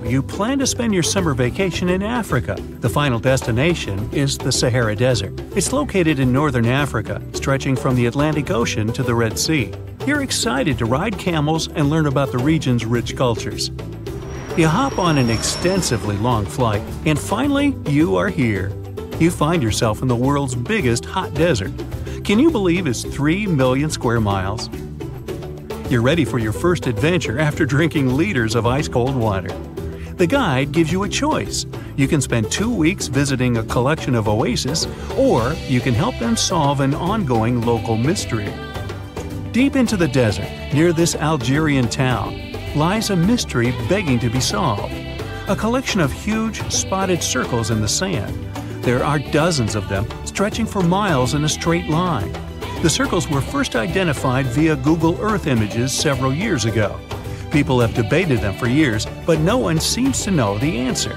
you plan to spend your summer vacation in Africa. The final destination is the Sahara Desert. It's located in northern Africa, stretching from the Atlantic Ocean to the Red Sea. You're excited to ride camels and learn about the region's rich cultures. You hop on an extensively long flight, and finally, you are here. You find yourself in the world's biggest hot desert. Can you believe it's 3 million square miles? You're ready for your first adventure after drinking liters of ice-cold water. The guide gives you a choice. You can spend 2 weeks visiting a collection of oases, or you can help them solve an ongoing local mystery. Deep into the desert, near this Algerian town, lies a mystery begging to be solved. A collection of huge, spotted circles in the sand. There are dozens of them, stretching for miles in a straight line. The circles were first identified via Google Earth images several years ago. People have debated them for years, but no one seems to know the answer.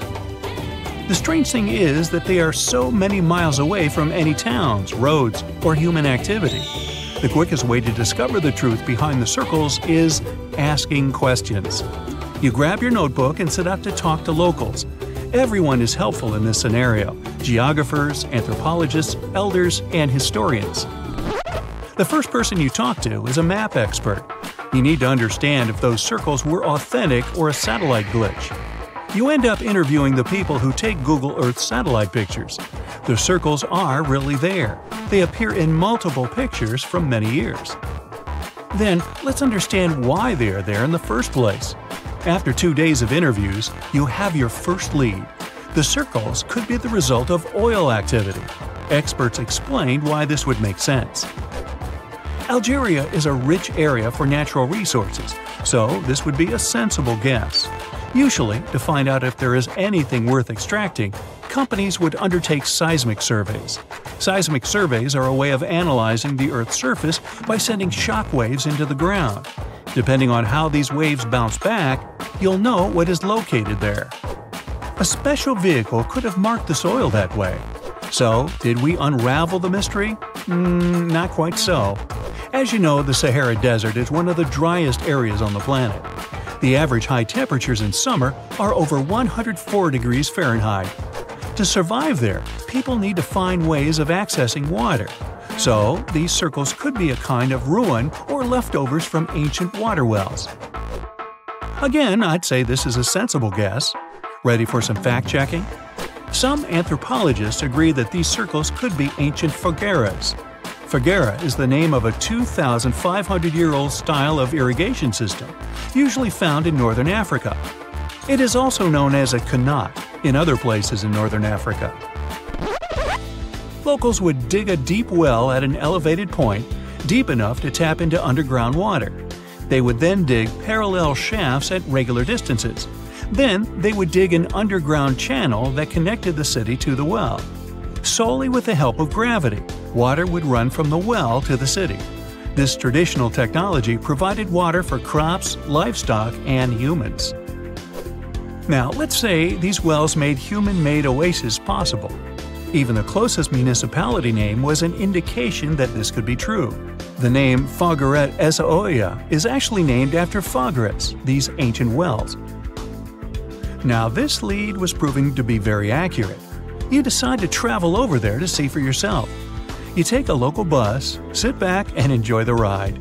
The strange thing is that they are so many miles away from any towns, roads, or human activity. The quickest way to discover the truth behind the circles is asking questions. You grab your notebook and set out to talk to locals. Everyone is helpful in this scenario: geographers, anthropologists, elders, and historians. The first person you talk to is a map expert. You need to understand if those circles were authentic or a satellite glitch. You end up interviewing the people who take Google Earth satellite pictures. The circles are really there. They appear in multiple pictures from many years. Then, let's understand why they are there in the first place. After 2 days of interviews, you have your first lead. The circles could be the result of oil activity. Experts explained why this would make sense. Algeria is a rich area for natural resources, so this would be a sensible guess. Usually, to find out if there is anything worth extracting, companies would undertake seismic surveys. Seismic surveys are a way of analyzing the Earth's surface by sending shock waves into the ground. Depending on how these waves bounce back, you'll know what is located there. A special vehicle could have marked the soil that way. So, did we unravel the mystery? Not quite so. As you know, the Sahara Desert is one of the driest areas on the planet. The average high temperatures in summer are over 104 degrees Fahrenheit. To survive there, people need to find ways of accessing water. So, these circles could be a kind of ruin or leftovers from ancient water wells. Again, I'd say this is a sensible guess. Ready for some fact-checking? Some anthropologists agree that these circles could be ancient fogueras. Foguera is the name of a 2,500-year-old style of irrigation system, usually found in northern Africa. It is also known as a qanat in other places in northern Africa. Locals would dig a deep well at an elevated point, deep enough to tap into underground water. They would then dig parallel shafts at regular distances. Then they would dig an underground channel that connected the city to the well. Solely with the help of gravity, water would run from the well to the city. This traditional technology provided water for crops, livestock, and humans. Now, let's say these wells made human-made oases possible. Even the closest municipality name was an indication that this could be true. The name Fogueret Essaouira is actually named after Fogueras, these ancient wells. Now, this lead was proving to be very accurate. You decide to travel over there to see for yourself. You take a local bus, sit back, and enjoy the ride.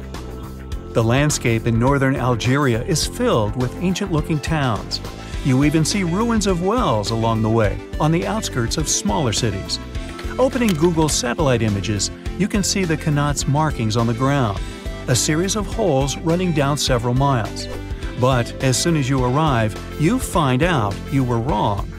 The landscape in northern Algeria is filled with ancient-looking towns. You even see ruins of wells along the way, on the outskirts of smaller cities. Opening Google's satellite images, you can see the qanat's markings on the ground, a series of holes running down several miles. But as soon as you arrive, you find out you were wrong.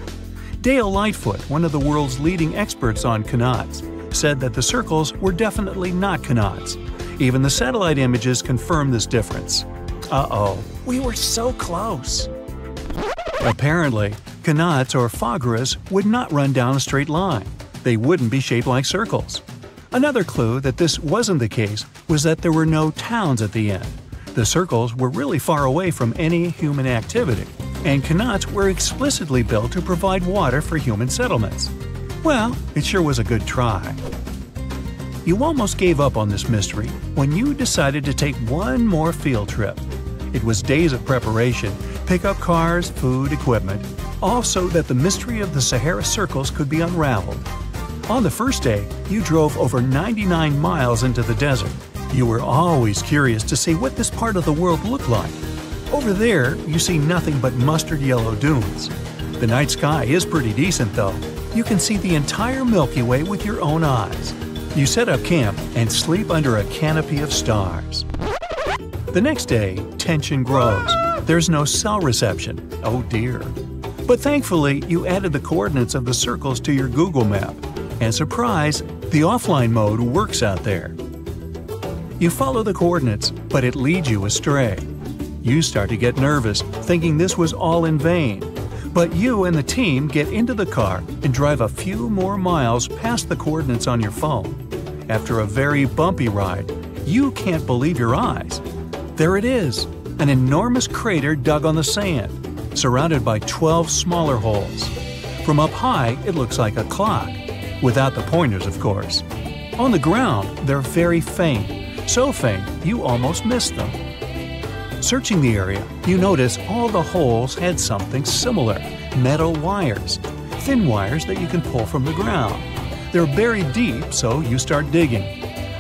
Dale Lightfoot, one of the world's leading experts on qanats, said that the circles were definitely not qanats. Even the satellite images confirm this difference. Uh-oh, we were so close! Apparently, qanats or fogueras would not run down a straight line. They wouldn't be shaped like circles. Another clue that this wasn't the case was that there were no towns at the end. The circles were really far away from any human activity, and qanats were explicitly built to provide water for human settlements. Well, it sure was a good try. You almost gave up on this mystery when you decided to take one more field trip. It was days of preparation, pick up cars, food, equipment, all so that the mystery of the Sahara Circles could be unraveled. On the first day, you drove over 99 miles into the desert. You were always curious to see what this part of the world looked like. Over there, you see nothing but mustard yellow dunes. The night sky is pretty decent though. You can see the entire Milky Way with your own eyes. You set up camp and sleep under a canopy of stars. The next day, tension grows. There's no cell reception. Oh dear. But thankfully, you added the coordinates of the circles to your Google map. And surprise, the offline mode works out there. You follow the coordinates, but it leads you astray. You start to get nervous, thinking this was all in vain. But you and the team get into the car and drive a few more miles past the coordinates on your phone. After a very bumpy ride, you can't believe your eyes. There it is, an enormous crater dug on the sand, surrounded by 12 smaller holes. From up high, it looks like a clock, without the pointers, of course. On the ground, they're very faint, so faint you almost miss them. Searching the area, you notice all the holes had something similar, metal wires, thin wires that you can pull from the ground. They're buried deep, so you start digging.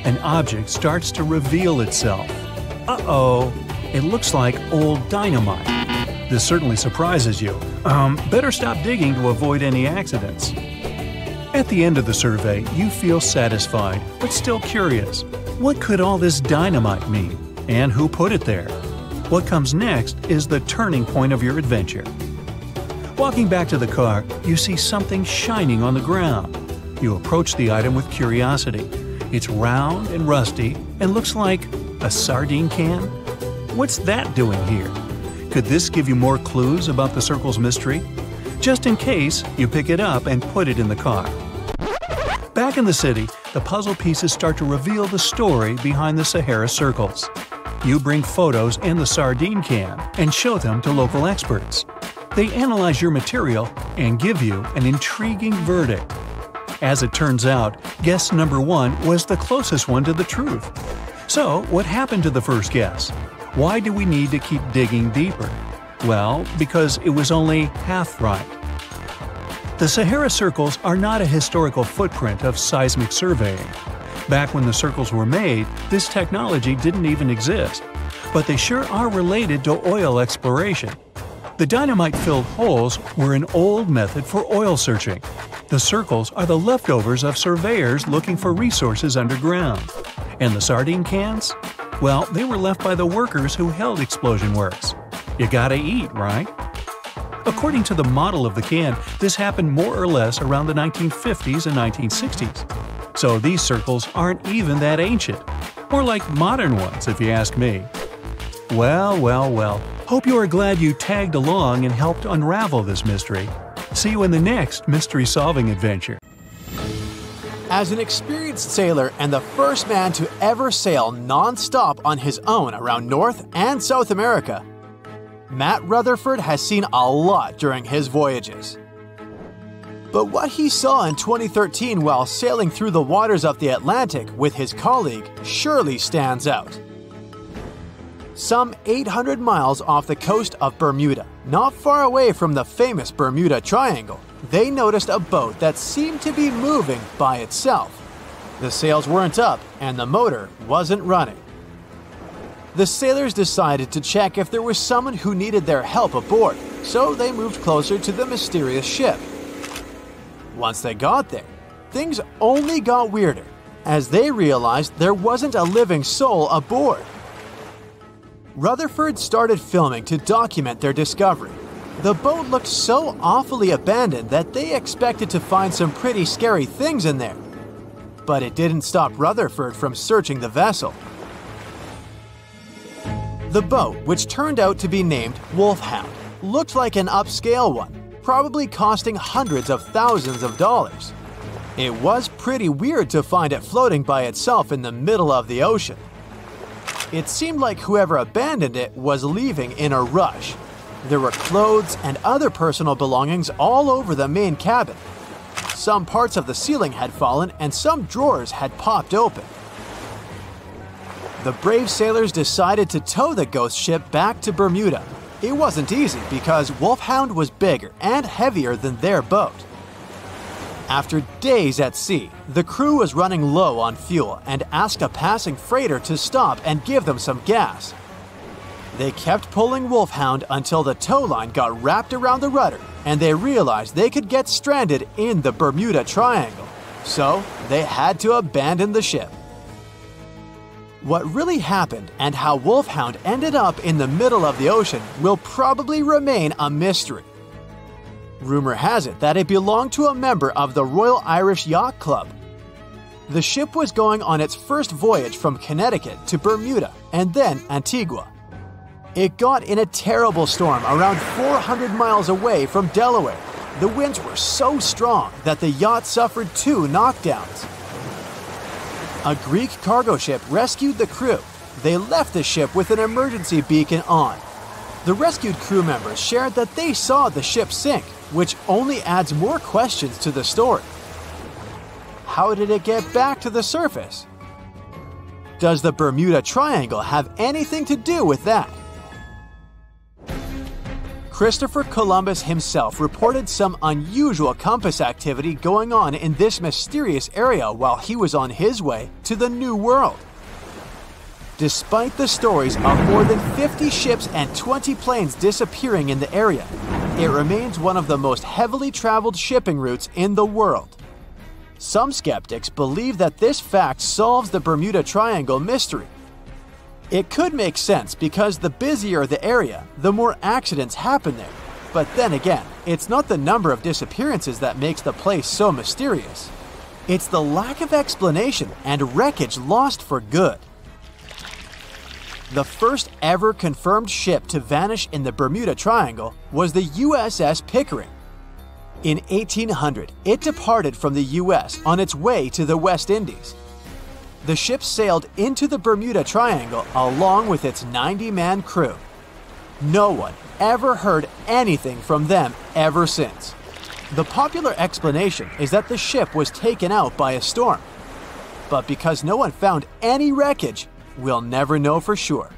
An object starts to reveal itself. Uh-oh, it looks like old dynamite. This certainly surprises you. Better stop digging to avoid any accidents. At the end of the survey, you feel satisfied, but still curious. What could all this dynamite mean? And who put it there? What comes next is the turning point of your adventure. Walking back to the car, you see something shining on the ground. You approach the item with curiosity. It's round and rusty and looks like a sardine can? What's that doing here? Could this give you more clues about the circle's mystery? Just in case, you pick it up and put it in the car. Back in the city, the puzzle pieces start to reveal the story behind the Sahara Circles. You bring photos and the sardine can and show them to local experts. They analyze your material and give you an intriguing verdict. As it turns out, guess number 1 was the closest one to the truth. So, what happened to the first guess? Why do we need to keep digging deeper? Well, because it was only half right. The Sahara Circles are not a historical footprint of seismic surveying. Back when the circles were made, this technology didn't even exist. But they sure are related to oil exploration. The dynamite-filled holes were an old method for oil searching. The circles are the leftovers of surveyors looking for resources underground. And the sardine cans? Well, they were left by the workers who held explosion works. You gotta eat, right? According to the model of the can, this happened more or less around the 1950s and 1960s. So these circles aren't even that ancient. More like modern ones, if you ask me. Well. Hope you are glad you tagged along and helped unravel this mystery. See you in the next mystery-solving adventure. As an experienced sailor and the first man to ever sail non-stop on his own around North and South America, Matt Rutherford has seen a lot during his voyages. But what he saw in 2013 while sailing through the waters of the Atlantic with his colleague surely stands out. Some 800 miles off the coast of Bermuda, not far away from the famous Bermuda Triangle, they noticed a boat that seemed to be moving by itself. The sails weren't up and the motor wasn't running. The sailors decided to check if there was someone who needed their help aboard, so they moved closer to the mysterious ship. Once they got there, things only got weirder, as they realized there wasn't a living soul aboard. Rutherford started filming to document their discovery. The boat looked so awfully abandoned that they expected to find some pretty scary things in there. But it didn't stop Rutherford from searching the vessel. The boat, which turned out to be named Wolfhound, looked like an upscale one, probably costing hundreds of thousands of dollars. It was pretty weird to find it floating by itself in the middle of the ocean. It seemed like whoever abandoned it was leaving in a rush. There were clothes and other personal belongings all over the main cabin. Some parts of the ceiling had fallen and some drawers had popped open. The brave sailors decided to tow the ghost ship back to Bermuda. It wasn't easy because Wolfhound was bigger and heavier than their boat. After days at sea, the crew was running low on fuel and asked a passing freighter to stop and give them some gas. They kept pulling Wolfhound until the tow line got wrapped around the rudder and they realized they could get stranded in the Bermuda Triangle. So they had to abandon the ship. What really happened and how Wolfhound ended up in the middle of the ocean will probably remain a mystery. Rumor has it that it belonged to a member of the Royal Irish Yacht Club. The ship was going on its first voyage from Connecticut to Bermuda and then Antigua. It got in a terrible storm around 400 miles away from Delaware. The winds were so strong that the yacht suffered 2 knockdowns. A Greek cargo ship rescued the crew. They left the ship with an emergency beacon on. The rescued crew members shared that they saw the ship sink, which only adds more questions to the story. How did it get back to the surface? Does the Bermuda Triangle have anything to do with that? Christopher Columbus himself reported some unusual compass activity going on in this mysterious area while he was on his way to the New World. Despite the stories of more than 50 ships and 20 planes disappearing in the area, it remains one of the most heavily traveled shipping routes in the world. Some skeptics believe that this fact solves the Bermuda Triangle mystery. It could make sense because the busier the area, the more accidents happen there. But then again, it's not the number of disappearances that makes the place so mysterious. It's the lack of explanation and wreckage lost for good. The first ever confirmed ship to vanish in the Bermuda Triangle was the USS Pickering. In 1800, it departed from the US on its way to the West Indies. The ship sailed into the Bermuda Triangle along with its 90-man crew. No one ever heard anything from them ever since. The popular explanation is that the ship was taken out by a storm. But because no one found any wreckage, we'll never know for sure.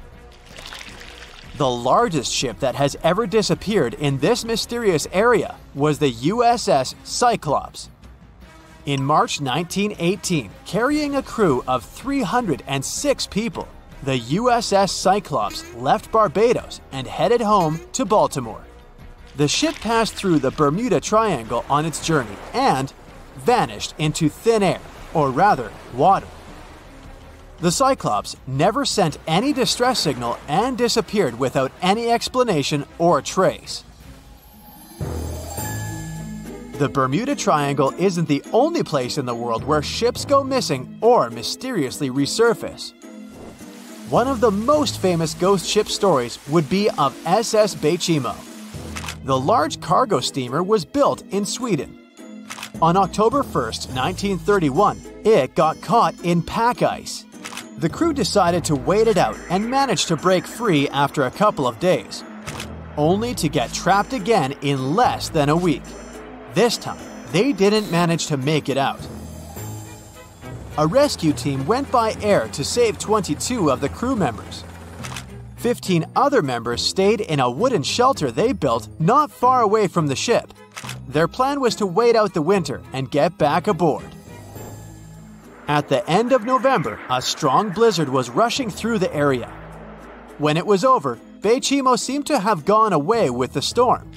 The largest ship that has ever disappeared in this mysterious area was the USS Cyclops. In March 1918, carrying a crew of 306 people, the USS Cyclops left Barbados and headed home to Baltimore. The ship passed through the Bermuda Triangle on its journey and vanished into thin air, or rather, water. The Cyclops never sent any distress signal and disappeared without any explanation or trace. The Bermuda Triangle isn't the only place in the world where ships go missing or mysteriously resurface. One of the most famous ghost ship stories would be of SS Bechimo. The large cargo steamer was built in Sweden. On October 1, 1931, it got caught in pack ice. The crew decided to wait it out and managed to break free after a couple of days, only to get trapped again in less than a week. This time, they didn't manage to make it out. A rescue team went by air to save 22 of the crew members. 15 other members stayed in a wooden shelter they built not far away from the ship. Their plan was to wait out the winter and get back aboard. At the end of November, a strong blizzard was rushing through the area. When it was over, Bechimo seemed to have gone away with the storm.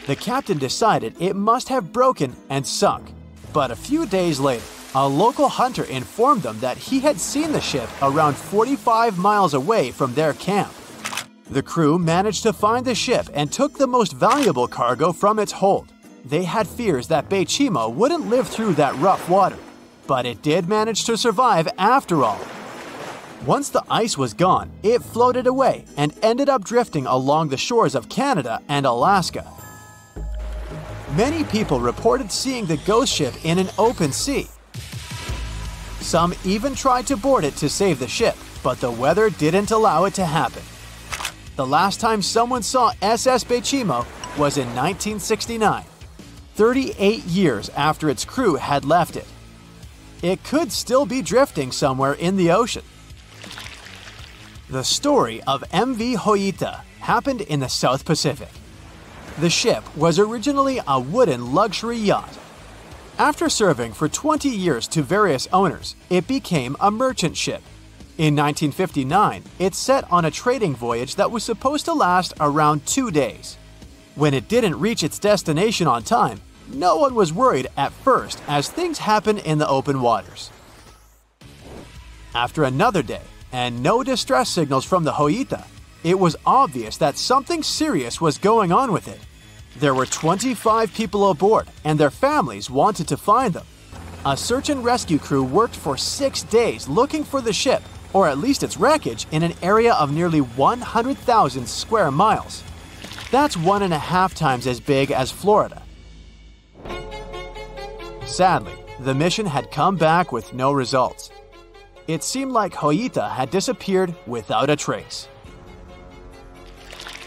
The captain decided it must have broken and sunk. But a few days later, a local hunter informed them that he had seen the ship around 45 miles away from their camp. The crew managed to find the ship and took the most valuable cargo from its hold. They had fears that Bechimo wouldn't live through that rough water, but it did manage to survive after all. Once the ice was gone, it floated away and ended up drifting along the shores of Canada and Alaska. Many people reported seeing the ghost ship in an open sea. Some even tried to board it to save the ship, but the weather didn't allow it to happen. The last time someone saw SS Bechimo was in 1969, 38 years after its crew had left it. It could still be drifting somewhere in the ocean. The story of MV Hoyita happened in the South Pacific. The ship was originally a wooden luxury yacht. After serving for 20 years to various owners, it became a merchant ship. In 1959, it set on a trading voyage that was supposed to last around 2 days. When it didn't reach its destination on time, no one was worried at first as things happen in the open waters. After another day, and no distress signals from the Hoita, it was obvious that something serious was going on with it. There were 25 people aboard, and their families wanted to find them. A search and rescue crew worked for 6 days looking for the ship, or at least its wreckage, in an area of nearly 100,000 square miles. That's 1.5 times as big as Florida. Sadly, the mission had come back with no results. It seemed like Hoita had disappeared without a trace.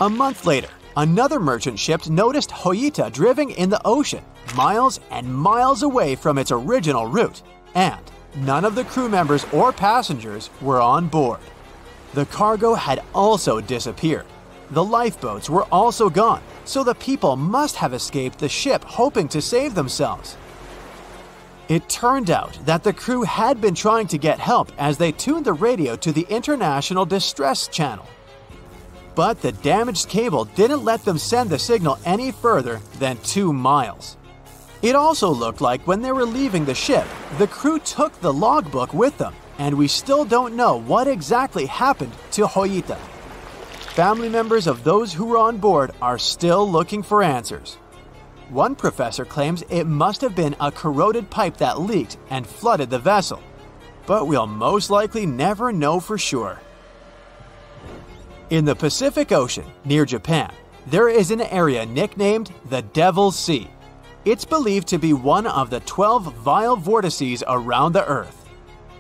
A month later, another merchant ship noticed Hoita drifting in the ocean, miles and miles away from its original route, and none of the crew members or passengers were on board. The cargo had also disappeared. The lifeboats were also gone, so the people must have escaped the ship hoping to save themselves. It turned out that the crew had been trying to get help as they tuned the radio to the International Distress Channel. But the damaged cable didn't let them send the signal any further than 2 miles. It also looked like when they were leaving the ship, the crew took the logbook with them, and we still don't know what exactly happened to Hoita. Family members of those who were on board are still looking for answers. One professor claims it must have been a corroded pipe that leaked and flooded the vessel, but we'll most likely never know for sure. In the Pacific Ocean, near Japan, there is an area nicknamed the Devil's Sea. It's believed to be one of the 12 vile vortices around the Earth.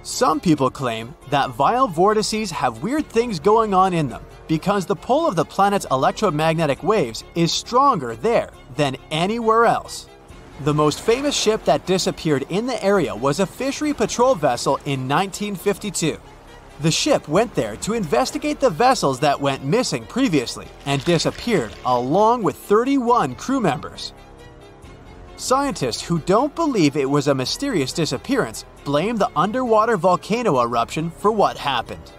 Some people claim that vile vortices have weird things going on in them because the pull of the planet's electromagnetic waves is stronger there than anywhere else. The most famous ship that disappeared in the area was a fishery patrol vessel in 1952. The ship went there to investigate the vessels that went missing previously and disappeared along with 31 crew members. Scientists who don't believe it was a mysterious disappearance blame the underwater volcano eruption for what happened.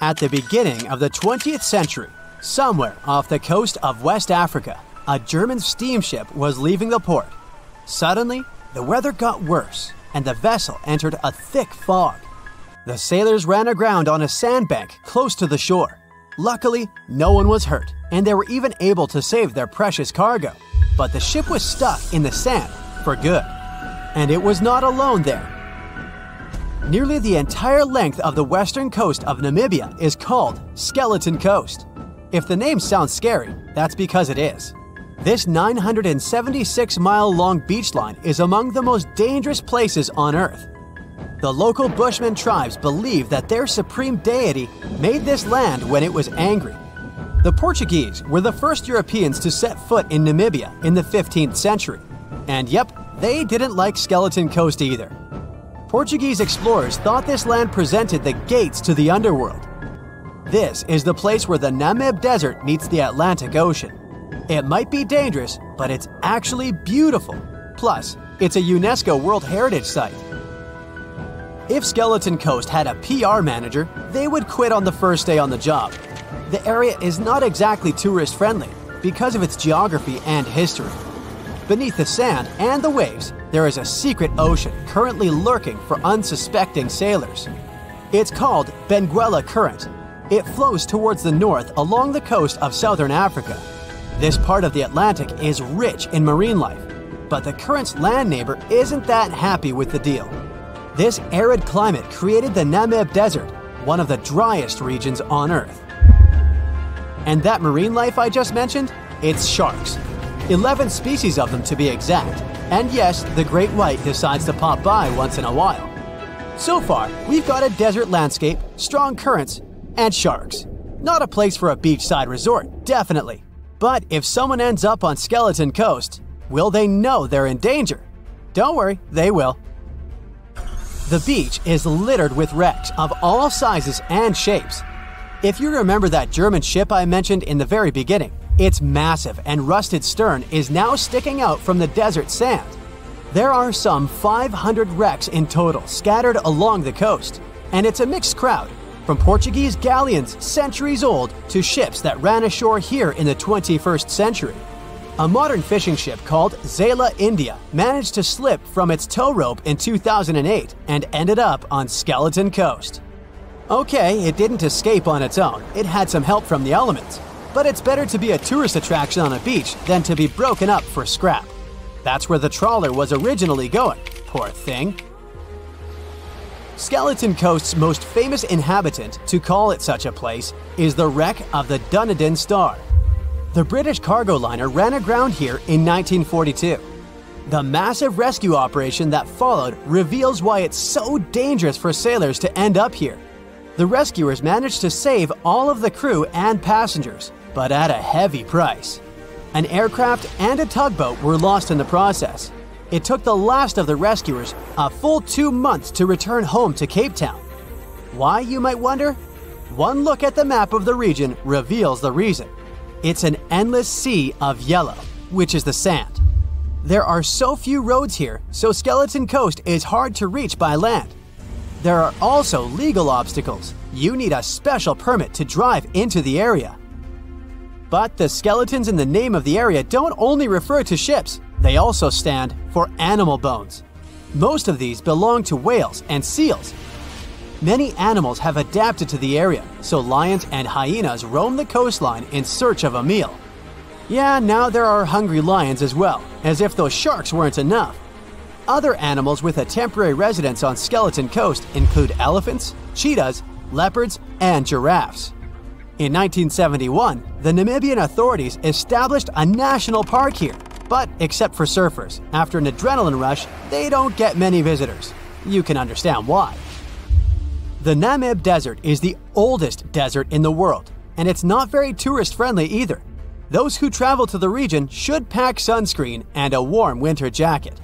At the beginning of the 20th century, somewhere off the coast of West Africa, a German steamship was leaving the port. Suddenly, the weather got worse, and the vessel entered a thick fog. The sailors ran aground on a sandbank close to the shore. Luckily, no one was hurt, and they were even able to save their precious cargo. But the ship was stuck in the sand for good. And it was not alone there. Nearly the entire length of the western coast of Namibia is called Skeleton Coast. If the name sounds scary, that's because it is. This 976-mile-long beach line is among the most dangerous places on Earth. The local Bushman tribes believe that their supreme deity made this land when it was angry. The Portuguese were the first Europeans to set foot in Namibia in the 15th century. And yep, they didn't like Skeleton Coast either. Portuguese explorers thought this land presented the gates to the underworld. This is the place where the Namib Desert meets the Atlantic Ocean. It might be dangerous, but it's actually beautiful. Plus, it's a UNESCO World Heritage Site. If Skeleton Coast had a PR manager, they would quit on the first day on the job. The area is not exactly tourist-friendly because of its geography and history. Beneath the sand and the waves, there is a secret ocean currently lurking for unsuspecting sailors. It's called Benguela Current. It flows towards the north along the coast of southern Africa. This part of the Atlantic is rich in marine life, but the current's land neighbor isn't that happy with the deal. This arid climate created the Namib Desert, one of the driest regions on Earth. And that marine life I just mentioned? It's sharks. 11 species of them to be exact. And yes, the great white decides to pop by once in a while. So far, we've got a desert landscape, strong currents, and sharks. Not a place for a beachside resort, definitely. But if someone ends up on Skeleton Coast, will they know they're in danger? Don't worry, they will. The beach is littered with wrecks of all sizes and shapes. If you remember that German ship I mentioned in the very beginning, its massive and rusted stern is now sticking out from the desert sand. There are some 500 wrecks in total scattered along the coast, and it's a mixed crowd, from Portuguese galleons centuries old to ships that ran ashore here in the 21st century. A modern fishing ship called Zela India managed to slip from its tow rope in 2008 and ended up on Skeleton Coast. Okay, it didn't escape on its own, it had some help from the elements, but it's better to be a tourist attraction on a beach than to be broken up for scrap. That's where the trawler was originally going, poor thing. Skeleton Coast's most famous inhabitant, to call it such a place, is the wreck of the Dunedin Star. The British cargo liner ran aground here in 1942. The massive rescue operation that followed reveals why it's so dangerous for sailors to end up here. The rescuers managed to save all of the crew and passengers, but at a heavy price. An aircraft and a tugboat were lost in the process. It took the last of the rescuers a full 2 months to return home to Cape Town. Why, you might wonder? One look at the map of the region reveals the reason. It's an endless sea of yellow, which is the sand. There are so few roads here, so Skeleton Coast is hard to reach by land. There are also legal obstacles. You need a special permit to drive into the area. But the skeletons in the name of the area don't only refer to ships, they also stand for animal bones. Most of these belong to whales and seals. Many animals have adapted to the area, so lions and hyenas roam the coastline in search of a meal. Yeah, now there are hungry lions as well, as if those sharks weren't enough. Other animals with a temporary residence on Skeleton Coast include elephants, cheetahs, leopards, and giraffes. In 1971, the Namibian authorities established a national park here, but except for surfers, after an adrenaline rush, they don't get many visitors. You can understand why. The Namib Desert is the oldest desert in the world, and it's not very tourist-friendly either. Those who travel to the region should pack sunscreen and a warm winter jacket.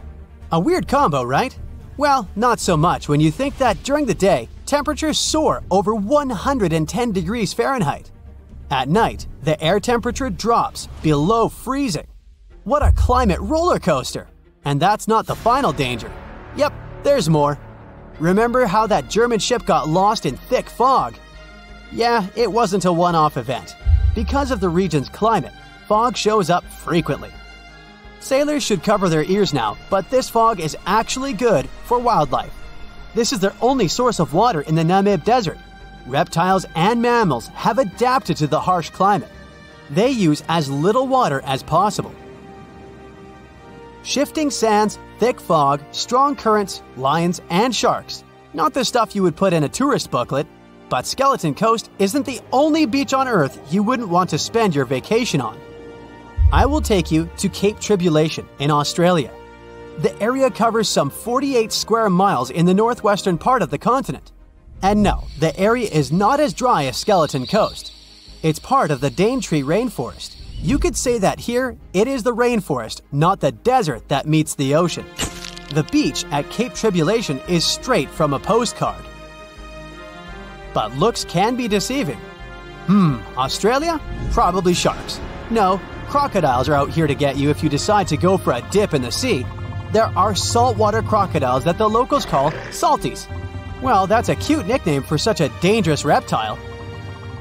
A weird combo, right? Well, not so much when you think that during the day, temperatures soar over 110 degrees Fahrenheit. At night, the air temperature drops below freezing. What a climate roller coaster! And that's not the final danger. Yep, there's more. Remember how that German ship got lost in thick fog? Yeah, it wasn't a one-off event. Because of the region's climate, fog shows up frequently. Sailors should cover their ears now, but this fog is actually good for wildlife. This is their only source of water in the Namib Desert. Reptiles and mammals have adapted to the harsh climate. They use as little water as possible. Shifting sands, thick fog, strong currents, lions, and sharks. Not the stuff you would put in a tourist booklet, but Skeleton Coast isn't the only beach on Earth you wouldn't want to spend your vacation on. I will take you to Cape Tribulation in Australia. The area covers some 48 square miles in the northwestern part of the continent. And no, the area is not as dry as Skeleton Coast. It's part of the Daintree rainforest. You could say that here, it is the rainforest, not the desert that meets the ocean. The beach at Cape Tribulation is straight from a postcard. But looks can be deceiving. Australia? Probably sharks. No, crocodiles are out here to get you if you decide to go for a dip in the sea. There are saltwater crocodiles that the locals call salties. Well, that's a cute nickname for such a dangerous reptile.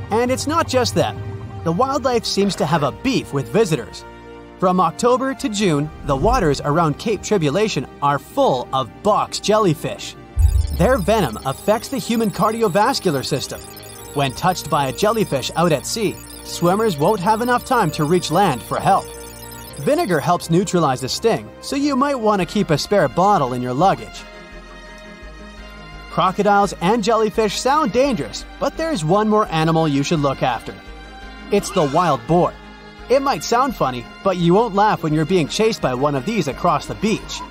And it's not just them. The wildlife seems to have a beef with visitors. From October to June, the waters around Cape Tribulation are full of box jellyfish. Their venom affects the human cardiovascular system. When touched by a jellyfish out at sea, swimmers won't have enough time to reach land for help. Vinegar helps neutralize the sting, so you might want to keep a spare bottle in your luggage. Crocodiles and jellyfish sound dangerous, but there's one more animal you should look after. It's the wild boar. It might sound funny, but you won't laugh when you're being chased by one of these across the beach.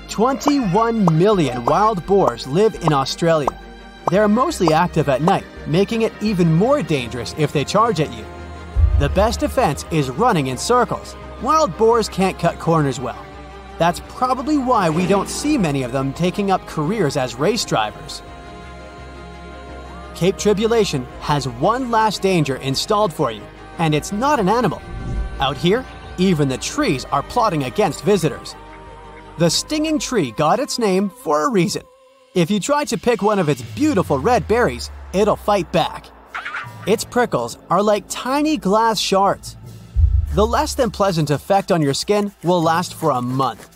21 million wild boars live in Australia. They're mostly active at night, making it even more dangerous if they charge at you. The best defense is running in circles. Wild boars can't cut corners well. That's probably why we don't see many of them taking up careers as race drivers. Cape Tribulation has one last danger installed for you, and it's not an animal. Out here, even the trees are plotting against visitors. The stinging tree got its name for a reason. If you try to pick one of its beautiful red berries, it'll fight back. Its prickles are like tiny glass shards. The less than pleasant effect on your skin will last for a month.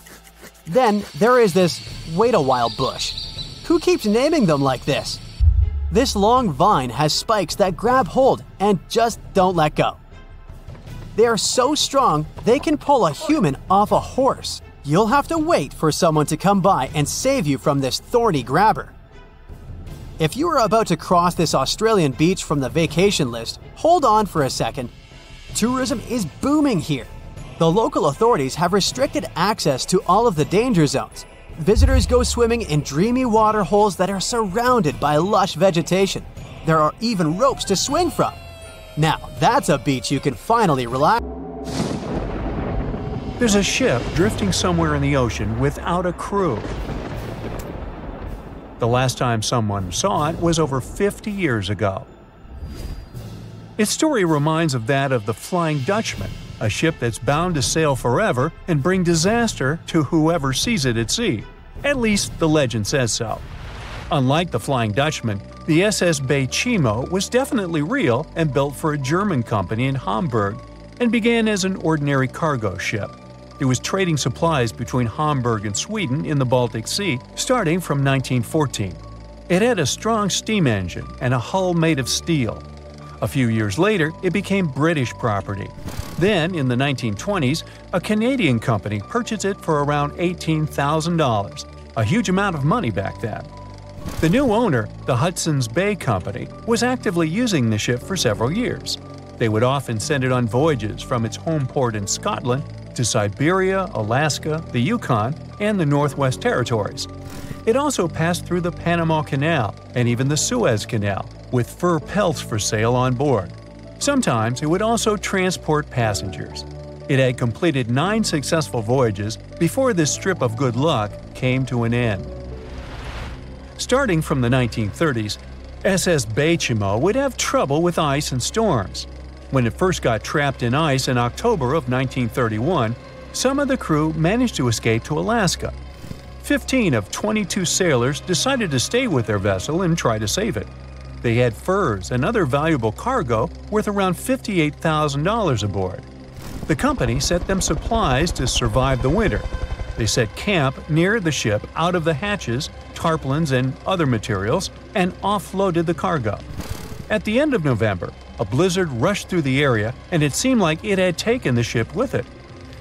Then there is this wait a while bush. Who keeps naming them like this? This long vine has spikes that grab hold and just don't let go. They are so strong they can pull a human off a horse. You'll have to wait for someone to come by and save you from this thorny grabber. If you are about to cross this Australian beach from the vacation list, hold on for a second. Tourism is booming here. The local authorities have restricted access to all of the danger zones. Visitors go swimming in dreamy water holes that are surrounded by lush vegetation. There are even ropes to swing from. Now, that's a beach you can finally relax. There's a ship drifting somewhere in the ocean without a crew. The last time someone saw it was over 50 years ago. Its story reminds of that of the Flying Dutchman, a ship that's bound to sail forever and bring disaster to whoever sees it at sea. At least the legend says so. Unlike the Flying Dutchman, the SS Bay Chimo was definitely real and built for a German company in Hamburg and began as an ordinary cargo ship. It was trading supplies between Hamburg and Sweden in the Baltic Sea starting from 1914. It had a strong steam engine and a hull made of steel. A few years later, it became British property. Then, in the 1920s, a Canadian company purchased it for around $18,000, a huge amount of money back then. The new owner, the Hudson's Bay Company, was actively using the ship for several years. They would often send it on voyages from its home port in Scotland to Siberia, Alaska, the Yukon, and the Northwest Territories. It also passed through the Panama Canal and even the Suez Canal, with fur pelts for sale on board. Sometimes it would also transport passengers. It had completed 9 successful voyages before this strip of good luck came to an end. Starting from the 1930s, SS Bay Chimo would have trouble with ice and storms. When it first got trapped in ice in October of 1931, some of the crew managed to escape to Alaska. 15 of 22 sailors decided to stay with their vessel and try to save it. They had furs and other valuable cargo worth around $58,000 aboard. The company sent them supplies to survive the winter. They set camp near the ship out of the hatches, tarpaulins, and other materials, and offloaded the cargo. At the end of November, a blizzard rushed through the area, and it seemed like it had taken the ship with it.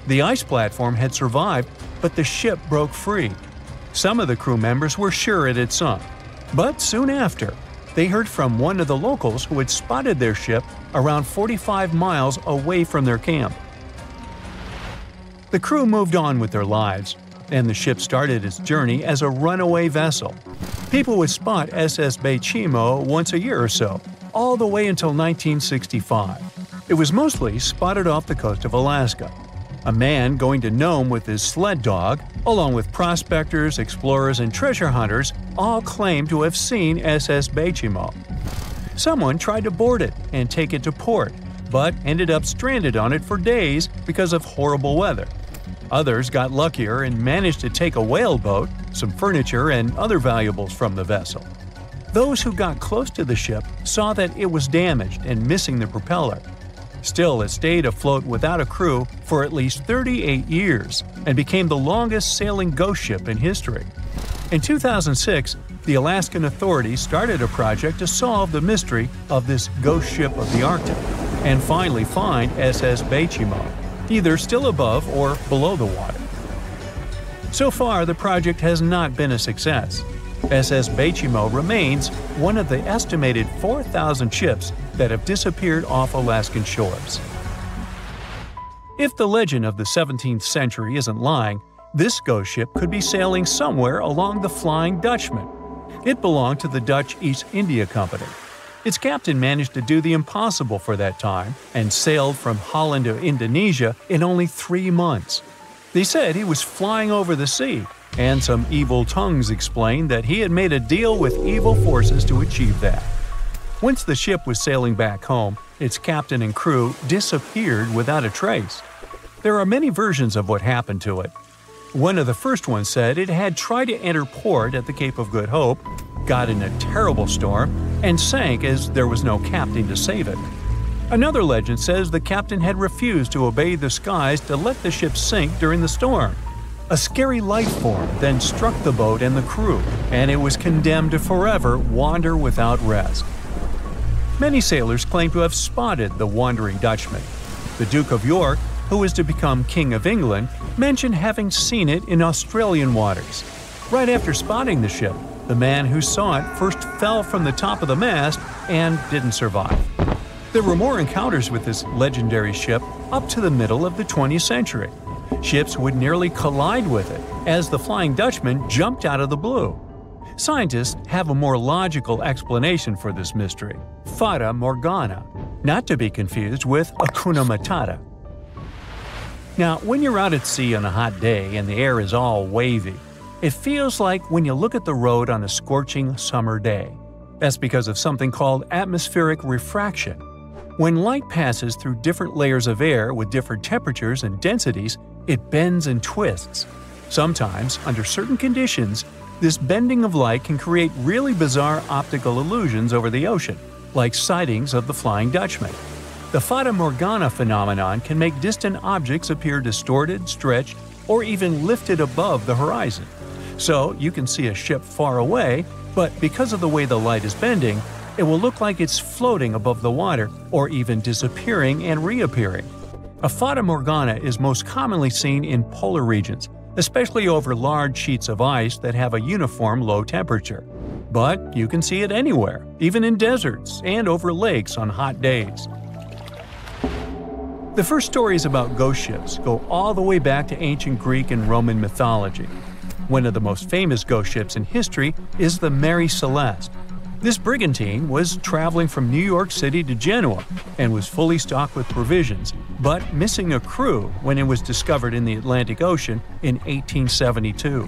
The ice platform had survived, but the ship broke free. Some of the crew members were sure it had sunk. But soon after, they heard from one of the locals who had spotted their ship around 45 miles away from their camp. The crew moved on with their lives, and the ship started its journey as a runaway vessel. People would spot SS Bay Chimo once a year or so, all the way until 1965. It was mostly spotted off the coast of Alaska. A man going to Nome with his sled dog, along with prospectors, explorers, and treasure hunters, all claimed to have seen SS Bay Chimo. Someone tried to board it and take it to port, but ended up stranded on it for days because of horrible weather. Others got luckier and managed to take a whaleboat, some furniture, and other valuables from the vessel. Those who got close to the ship saw that it was damaged and missing the propeller. Still, it stayed afloat without a crew for at least 38 years and became the longest sailing ghost ship in history. In 2006, the Alaskan authorities started a project to solve the mystery of this ghost ship of the Arctic and finally find SS Bay Chimo, either still above or below the water. So far, the project has not been a success. SS Bay Chimo remains one of the estimated 4,000 ships that have disappeared off Alaskan shores. If the legend of the 17th century isn't lying, this ghost ship could be sailing somewhere along the Flying Dutchman. It belonged to the Dutch East India Company. Its captain managed to do the impossible for that time and sailed from Holland to Indonesia in only 3 months. They said he was flying over the sea, and some evil tongues explained that he had made a deal with evil forces to achieve that. Once the ship was sailing back home, its captain and crew disappeared without a trace. There are many versions of what happened to it. One of the first ones said it had tried to enter port at the Cape of Good Hope, got in a terrible storm, and sank as there was no captain to save it. Another legend says the captain had refused to obey the skies to let the ship sink during the storm. A scary life form then struck the boat and the crew, and it was condemned to forever wander without rest. Many sailors claim to have spotted the Wandering Dutchman. The Duke of York, who was to become King of England, mentioned having seen it in Australian waters. Right after spotting the ship, the man who saw it first fell from the top of the mast and didn't survive. There were more encounters with this legendary ship up to the middle of the 20th century. Ships would nearly collide with it as the Flying Dutchman jumped out of the blue. Scientists have a more logical explanation for this mystery: Fata Morgana, not to be confused with Hakuna Matata. Now, when you're out at sea on a hot day and the air is all wavy, it feels like when you look at the road on a scorching summer day. That's because of something called atmospheric refraction. When light passes through different layers of air with different temperatures and densities, it bends and twists. Sometimes, under certain conditions, this bending of light can create really bizarre optical illusions over the ocean, like sightings of the Flying Dutchman. The Fata Morgana phenomenon can make distant objects appear distorted, stretched, or even lifted above the horizon. So you can see a ship far away, but because of the way the light is bending, it will look like it's floating above the water or even disappearing and reappearing. A Fata Morgana is most commonly seen in polar regions, especially over large sheets of ice that have a uniform low temperature. But you can see it anywhere, even in deserts and over lakes on hot days. The first stories about ghost ships go all the way back to ancient Greek and Roman mythology. One of the most famous ghost ships in history is the Mary Celeste. This brigantine was traveling from New York City to Genoa and was fully stocked with provisions, but missing a crew when it was discovered in the Atlantic Ocean in 1872.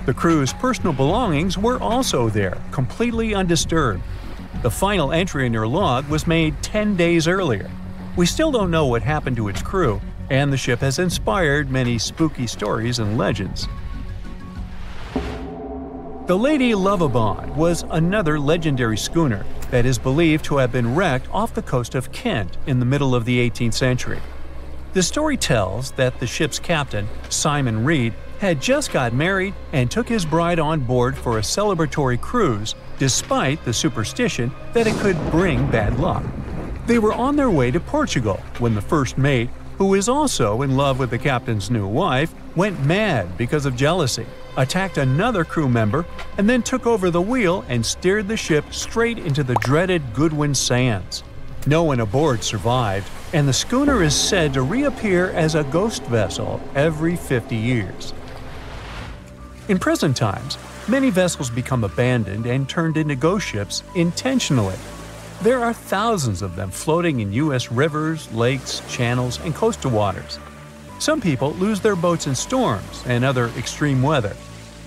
The crew's personal belongings were also there, completely undisturbed. The final entry in their log was made 10 days earlier. We still don't know what happened to its crew, and the ship has inspired many spooky stories and legends. The Lady Lovibond was another legendary schooner that is believed to have been wrecked off the coast of Kent in the middle of the 18th century. The story tells that the ship's captain, Simon Reed, had just got married and took his bride on board for a celebratory cruise, despite the superstition that it could bring bad luck. They were on their way to Portugal when the first mate, who is also in love with the captain's new wife, went mad because of jealousy, attacked another crew member, and then took over the wheel and steered the ship straight into the dreaded Goodwin Sands. No one aboard survived, and the schooner is said to reappear as a ghost vessel every 50 years. In present times, many vessels become abandoned and turned into ghost ships intentionally. There are thousands of them floating in U.S. rivers, lakes, channels, and coastal waters. Some people lose their boats in storms and other extreme weather.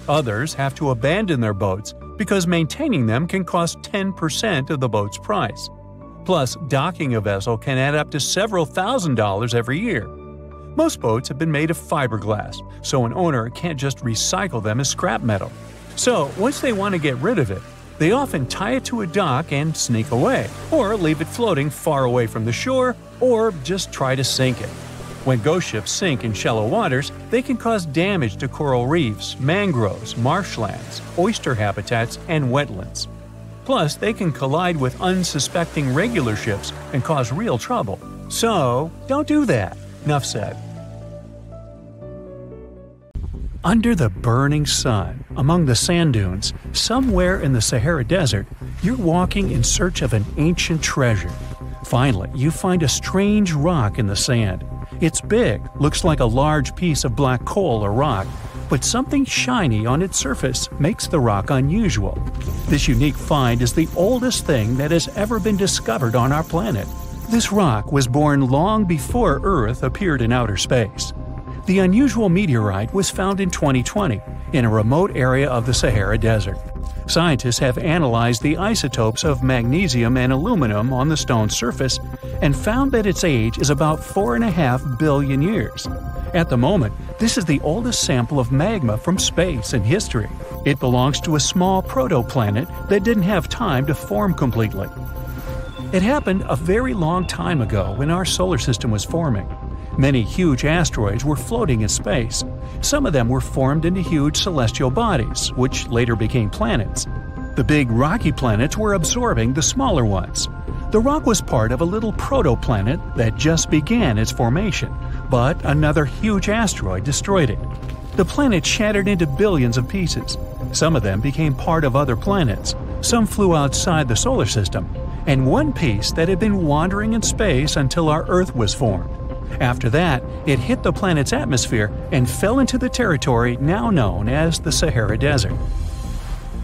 Others have to abandon their boats because maintaining them can cost 10% of the boat's price. Plus, docking a vessel can add up to several $1,000s every year. Most boats have been made of fiberglass, so an owner can't just recycle them as scrap metal. So, once they want to get rid of it, they often tie it to a dock and sneak away, or leave it floating far away from the shore, or just try to sink it. When ghost ships sink in shallow waters, they can cause damage to coral reefs, mangroves, marshlands, oyster habitats, and wetlands. Plus, they can collide with unsuspecting regular ships and cause real trouble. So, don't do that. Enough said. Under the burning sun, among the sand dunes, somewhere in the Sahara Desert, you're walking in search of an ancient treasure. Finally, you find a strange rock in the sand. It's big, looks like a large piece of black coal or rock, but something shiny on its surface makes the rock unusual. This unique find is the oldest thing that has ever been discovered on our planet. This rock was born long before Earth appeared in outer space. The unusual meteorite was found in 2020 in a remote area of the Sahara Desert. Scientists have analyzed the isotopes of magnesium and aluminum on the stone's surface and found that its age is about 4.5 billion years. At the moment, this is the oldest sample of magma from space in history. It belongs to a small protoplanet that didn't have time to form completely. It happened a very long time ago when our solar system was forming. Many huge asteroids were floating in space. Some of them were formed into huge celestial bodies, which later became planets. The big rocky planets were absorbing the smaller ones. The rock was part of a little protoplanet that just began its formation, but another huge asteroid destroyed it. The planet shattered into billions of pieces. Some of them became part of other planets. Some flew outside the solar system, and one piece that had been wandering in space until our Earth was formed. After that, it hit the planet's atmosphere and fell into the territory now known as the Sahara Desert.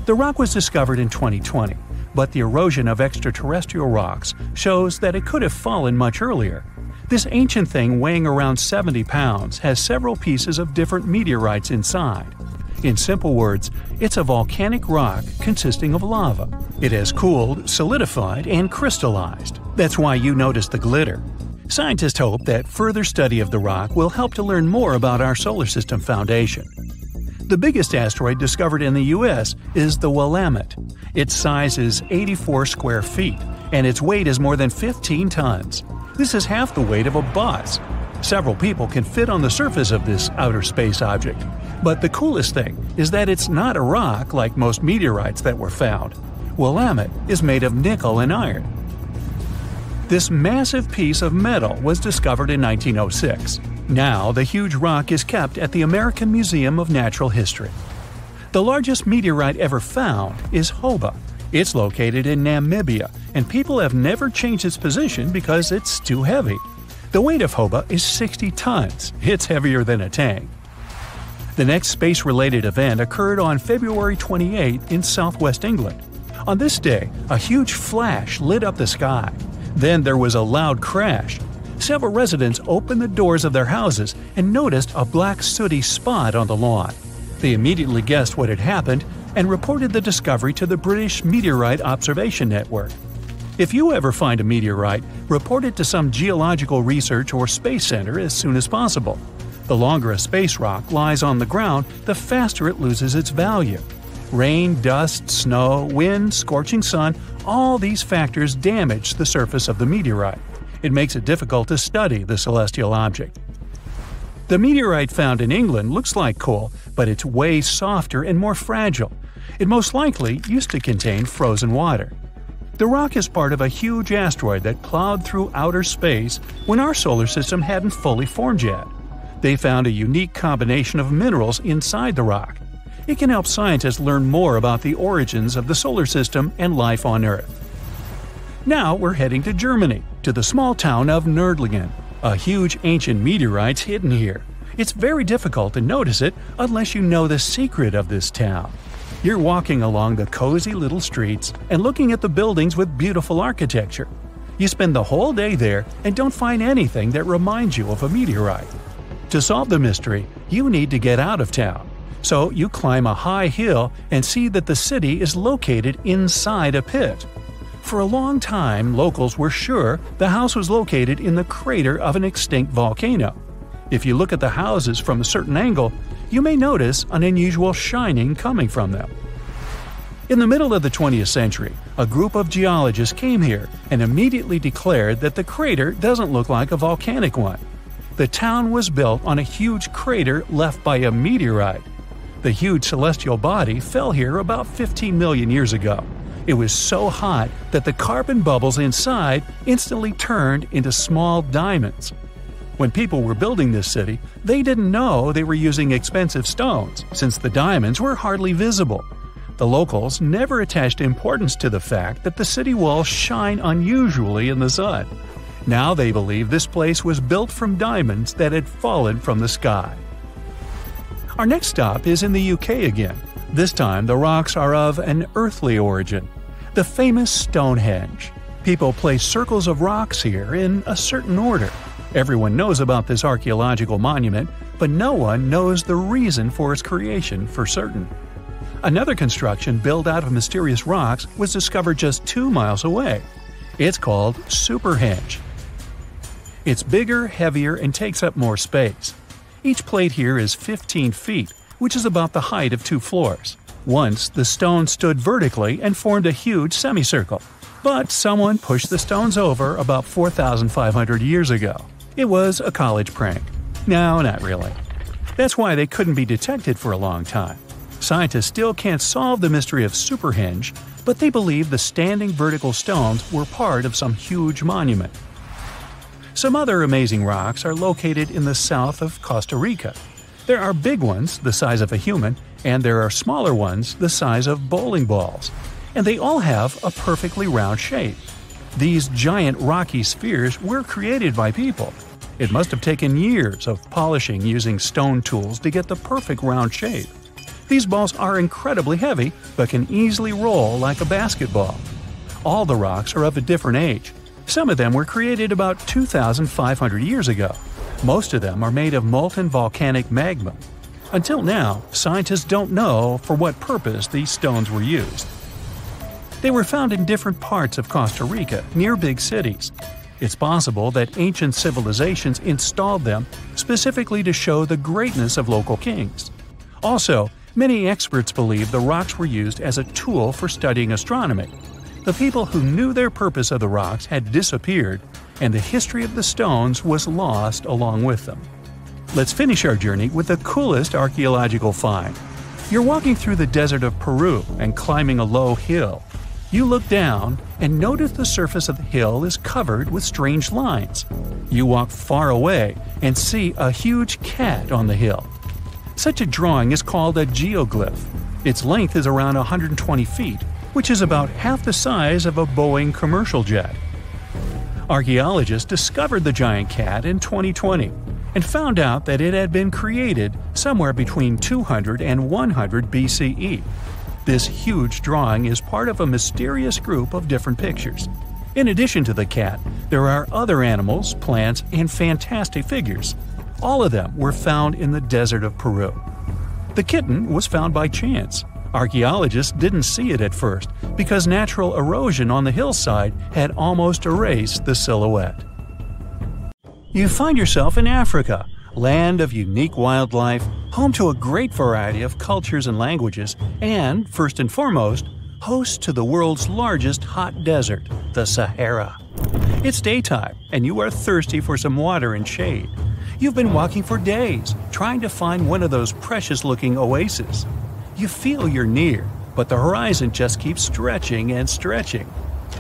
The rock was discovered in 2020, but the erosion of extraterrestrial rocks shows that it could have fallen much earlier. This ancient thing weighing around 70 pounds has several pieces of different meteorites inside. In simple words, it's a volcanic rock consisting of lava. It has cooled, solidified, and crystallized. That's why you notice the glitter. Scientists hope that further study of the rock will help to learn more about our solar system foundation. The biggest asteroid discovered in the U.S. is the Willamette. Its size is 84 square feet, and its weight is more than 15 tons. This is half the weight of a bus. Several people can fit on the surface of this outer space object. But the coolest thing is that it's not a rock like most meteorites that were found. Willamette is made of nickel and iron. This massive piece of metal was discovered in 1906. Now, the huge rock is kept at the American Museum of Natural History. The largest meteorite ever found is Hoba. It's located in Namibia, and people have never changed its position because it's too heavy. The weight of Hoba is 60 tons. It's heavier than a tank. The next space-related event occurred on February 28 in southwest England. On this day, a huge flash lit up the sky. Then there was a loud crash. Several residents opened the doors of their houses and noticed a black sooty spot on the lawn. They immediately guessed what had happened and reported the discovery to the British Meteorite Observation Network. If you ever find a meteorite, report it to some geological research or space center as soon as possible. The longer a space rock lies on the ground, the faster it loses its value. Rain, dust, snow, wind, scorching sun, all these factors damage the surface of the meteorite. It makes it difficult to study the celestial object. The meteorite found in England looks like coal, but it's way softer and more fragile. It most likely used to contain frozen water. The rock is part of a huge asteroid that plowed through outer space when our solar system hadn't fully formed yet. They found a unique combination of minerals inside the rock. It can help scientists learn more about the origins of the solar system and life on Earth. Now we're heading to Germany, to the small town of Nördlingen. A huge ancient meteorite's hidden here. It's very difficult to notice it unless you know the secret of this town. You're walking along the cozy little streets and looking at the buildings with beautiful architecture. You spend the whole day there and don't find anything that reminds you of a meteorite. To solve the mystery, you need to get out of town. So you climb a high hill and see that the city is located inside a pit. For a long time, locals were sure the house was located in the crater of an extinct volcano. If you look at the houses from a certain angle, you may notice an unusual shining coming from them. In the middle of the 20th century, a group of geologists came here and immediately declared that the crater doesn't look like a volcanic one. The town was built on a huge crater left by a meteorite. The huge celestial body fell here about 15 million years ago. It was so hot that the carbon bubbles inside instantly turned into small diamonds. When people were building this city, they didn't know they were using expensive stones, since the diamonds were hardly visible. The locals never attached importance to the fact that the city walls shine unusually in the sun. Now they believe this place was built from diamonds that had fallen from the sky. Our next stop is in the UK again. This time the rocks are of an earthly origin. The famous Stonehenge. People place circles of rocks here in a certain order. Everyone knows about this archaeological monument, but no one knows the reason for its creation for certain. Another construction built out of mysterious rocks was discovered just 2 miles away. It's called Superhenge. It's bigger, heavier, and takes up more space. Each plate here is 15 feet, which is about the height of 2 floors. Once, the stone stood vertically and formed a huge semicircle. But someone pushed the stones over about 4,500 years ago. It was a college prank. No, not really. That's why they couldn't be detected for a long time. Scientists still can't solve the mystery of Superhenge, but they believe the standing vertical stones were part of some huge monument. Some other amazing rocks are located in the south of Costa Rica. There are big ones, the size of a human, and there are smaller ones, the size of bowling balls. And they all have a perfectly round shape. These giant rocky spheres were created by people. It must have taken years of polishing using stone tools to get the perfect round shape. These balls are incredibly heavy, but can easily roll like a basketball. All the rocks are of a different age. Some of them were created about 2,500 years ago. Most of them are made of molten volcanic magma. Until now, scientists don't know for what purpose these stones were used. They were found in different parts of Costa Rica, near big cities. It's possible that ancient civilizations installed them specifically to show the greatness of local kings. Also, many experts believe the rocks were used as a tool for studying astronomy. The people who knew their purpose of the rocks had disappeared, and the history of the stones was lost along with them. Let's finish our journey with the coolest archaeological find. You're walking through the desert of Peru and climbing a low hill. You look down and notice the surface of the hill is covered with strange lines. You walk far away and see a huge cat on the hill. Such a drawing is called a geoglyph. Its length is around 120 feet, which is about half the size of a Boeing commercial jet. Archaeologists discovered the giant cat in 2020 and found out that it had been created somewhere between 200 and 100 BCE. This huge drawing is part of a mysterious group of different pictures. In addition to the cat, there are other animals, plants, and fantastic figures. All of them were found in the desert of Peru. The kitten was found by chance. Archaeologists didn't see it at first because natural erosion on the hillside had almost erased the silhouette. You find yourself in Africa, land of unique wildlife, home to a great variety of cultures and languages, and, first and foremost, host to the world's largest hot desert, the Sahara. It's daytime, and you are thirsty for some water and shade. You've been walking for days, trying to find one of those precious-looking oases. You feel you're near, but the horizon just keeps stretching and stretching.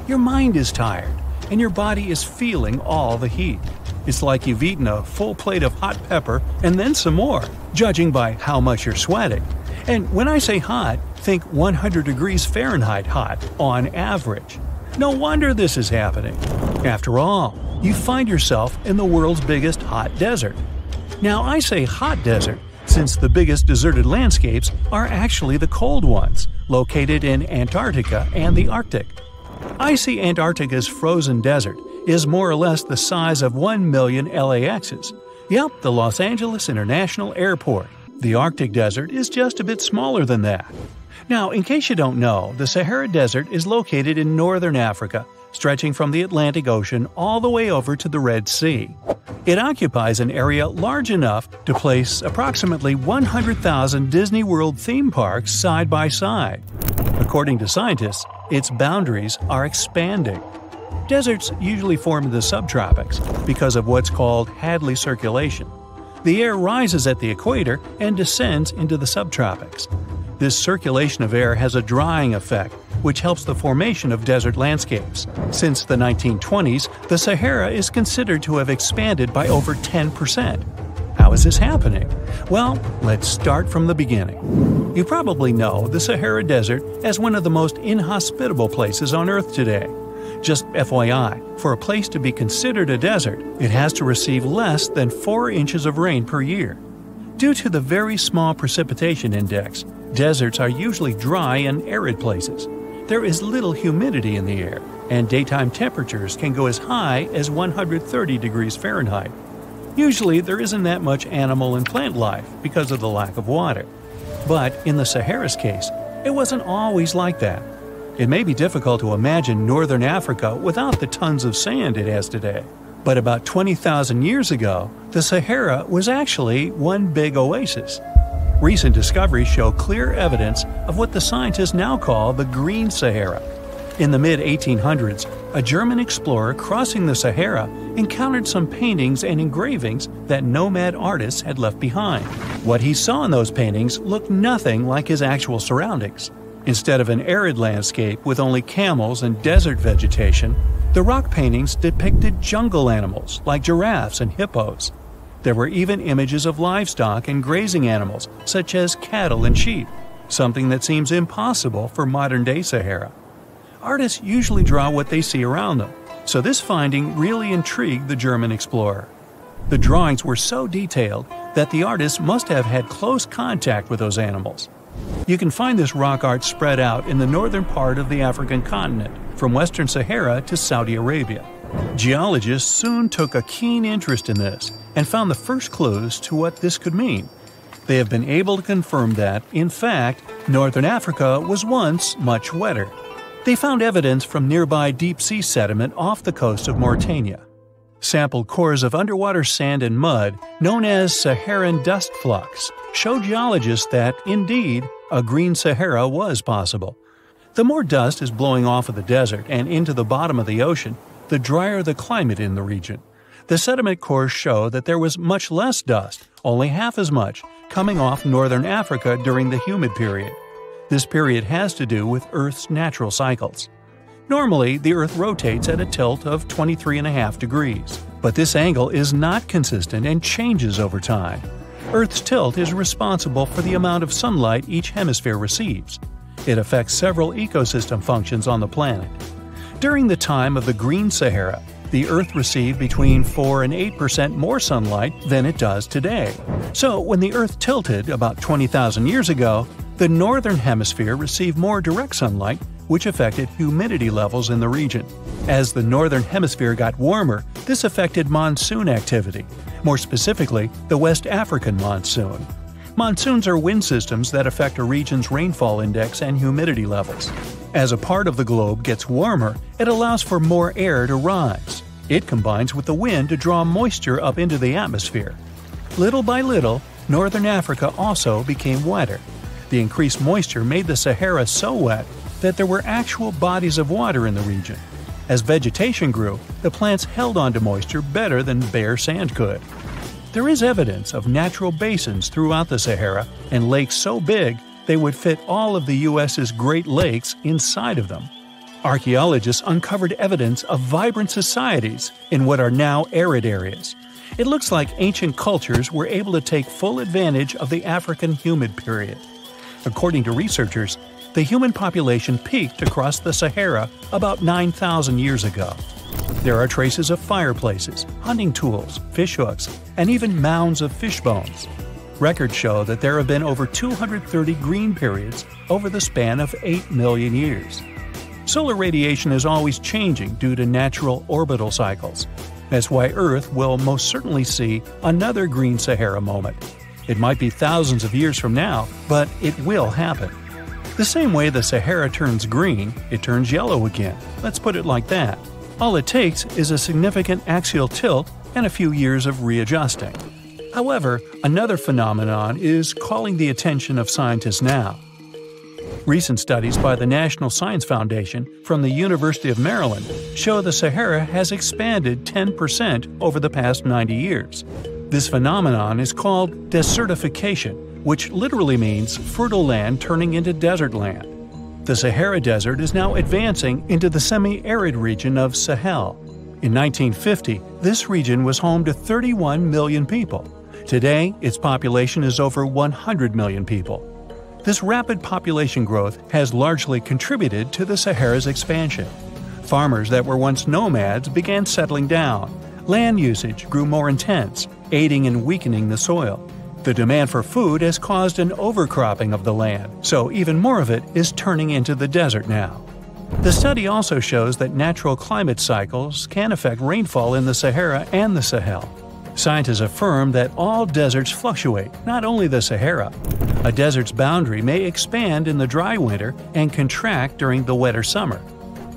Your mind is tired, and your body is feeling all the heat. It's like you've eaten a full plate of hot pepper and then some more, judging by how much you're sweating. And when I say hot, think 100 degrees Fahrenheit hot, on average. No wonder this is happening. After all, you find yourself in the world's biggest hot desert. Now I say hot desert since the biggest deserted landscapes are actually the cold ones, located in Antarctica and the Arctic. Icy Antarctica's frozen desert is more or less the size of 1 million LAXs. Yep, the Los Angeles International Airport. The Arctic desert is just a bit smaller than that. Now, in case you don't know, the Sahara Desert is located in northern Africa, stretching from the Atlantic Ocean all the way over to the Red Sea. It occupies an area large enough to place approximately 100,000 Disney World theme parks side by side. According to scientists, its boundaries are expanding. Deserts usually form in the subtropics because of what's called Hadley circulation. The air rises at the equator and descends into the subtropics. This circulation of air has a drying effect, which helps the formation of desert landscapes. Since the 1920s, the Sahara is considered to have expanded by over 10%. How is this happening? Well, let's start from the beginning. You probably know the Sahara Desert as one of the most inhospitable places on Earth today. Just FYI, for a place to be considered a desert, it has to receive less than 4 inches of rain per year. Due to the very small precipitation index, deserts are usually dry and arid places. There is little humidity in the air, and daytime temperatures can go as high as 130 degrees Fahrenheit. Usually, there isn't that much animal and plant life because of the lack of water. But in the Sahara's case, it wasn't always like that. It may be difficult to imagine northern Africa without the tons of sand it has today. But about 20,000 years ago, the Sahara was actually one big oasis. Recent discoveries show clear evidence of what the scientists now call the Green Sahara. In the mid-1800s, a German explorer crossing the Sahara encountered some paintings and engravings that nomad artists had left behind. What he saw in those paintings looked nothing like his actual surroundings. Instead of an arid landscape with only camels and desert vegetation, the rock paintings depicted jungle animals like giraffes and hippos. There were even images of livestock and grazing animals such as cattle and sheep, something that seems impossible for modern-day Sahara. Artists usually draw what they see around them, so this finding really intrigued the German explorer. The drawings were so detailed that the artists must have had close contact with those animals. You can find this rock art spread out in the northern part of the African continent, from western Sahara to Saudi Arabia. Geologists soon took a keen interest in this and found the first clues to what this could mean. They have been able to confirm that, in fact, northern Africa was once much wetter. They found evidence from nearby deep-sea sediment off the coast of Mauritania. Sampled cores of underwater sand and mud, known as Saharan dust flux, show geologists that, indeed, a green Sahara was possible. The more dust is blowing off of the desert and into the bottom of the ocean, the drier the climate in the region. The sediment cores show that there was much less dust, only half as much, coming off northern Africa during the humid period. This period has to do with Earth's natural cycles. Normally, the Earth rotates at a tilt of 23.5 degrees, but this angle is not consistent and changes over time. Earth's tilt is responsible for the amount of sunlight each hemisphere receives. It affects several ecosystem functions on the planet. During the time of the Green Sahara, the Earth received between 4 and 8% more sunlight than it does today. So when the Earth tilted about 20,000 years ago, the northern hemisphere received more direct sunlight, which affected humidity levels in the region. As the northern hemisphere got warmer, this affected monsoon activity, more specifically the West African monsoon. Monsoons are wind systems that affect a region's rainfall index and humidity levels. As a part of the globe gets warmer, it allows for more air to rise. It combines with the wind to draw moisture up into the atmosphere. Little by little, northern Africa also became wetter. The increased moisture made the Sahara so wet that there were actual bodies of water in the region. As vegetation grew, the plants held onto moisture better than bare sand could. There is evidence of natural basins throughout the Sahara and lakes so big they would fit all of the U.S.'s Great Lakes inside of them. Archaeologists uncovered evidence of vibrant societies in what are now arid areas. It looks like ancient cultures were able to take full advantage of the African humid period. According to researchers, the human population peaked across the Sahara about 9,000 years ago. There are traces of fireplaces, hunting tools, fish hooks, and even mounds of fish bones. Records show that there have been over 230 green periods over the span of 8 million years. Solar radiation is always changing due to natural orbital cycles. That's why Earth will most certainly see another green Sahara moment. It might be thousands of years from now, but it will happen. The same way the Sahara turns green, it turns yellow again. Let's put it like that. All it takes is a significant axial tilt and a few years of readjusting. However, another phenomenon is calling the attention of scientists now. Recent studies by the National Science Foundation from the University of Maryland show the Sahara has expanded 10% over the past 90 years. This phenomenon is called desertification, which literally means fertile land turning into desert land. The Sahara Desert is now advancing into the semi-arid region of Sahel. In 1950, this region was home to 31 million people. Today, its population is over 100 million people. This rapid population growth has largely contributed to the Sahara's expansion. Farmers that were once nomads began settling down. Land usage grew more intense, aiding in weakening the soil. The demand for food has caused an overcropping of the land, so even more of it is turning into the desert now. The study also shows that natural climate cycles can affect rainfall in the Sahara and the Sahel. Scientists affirm that all deserts fluctuate, not only the Sahara. A desert's boundary may expand in the dry winter and contract during the wetter summer.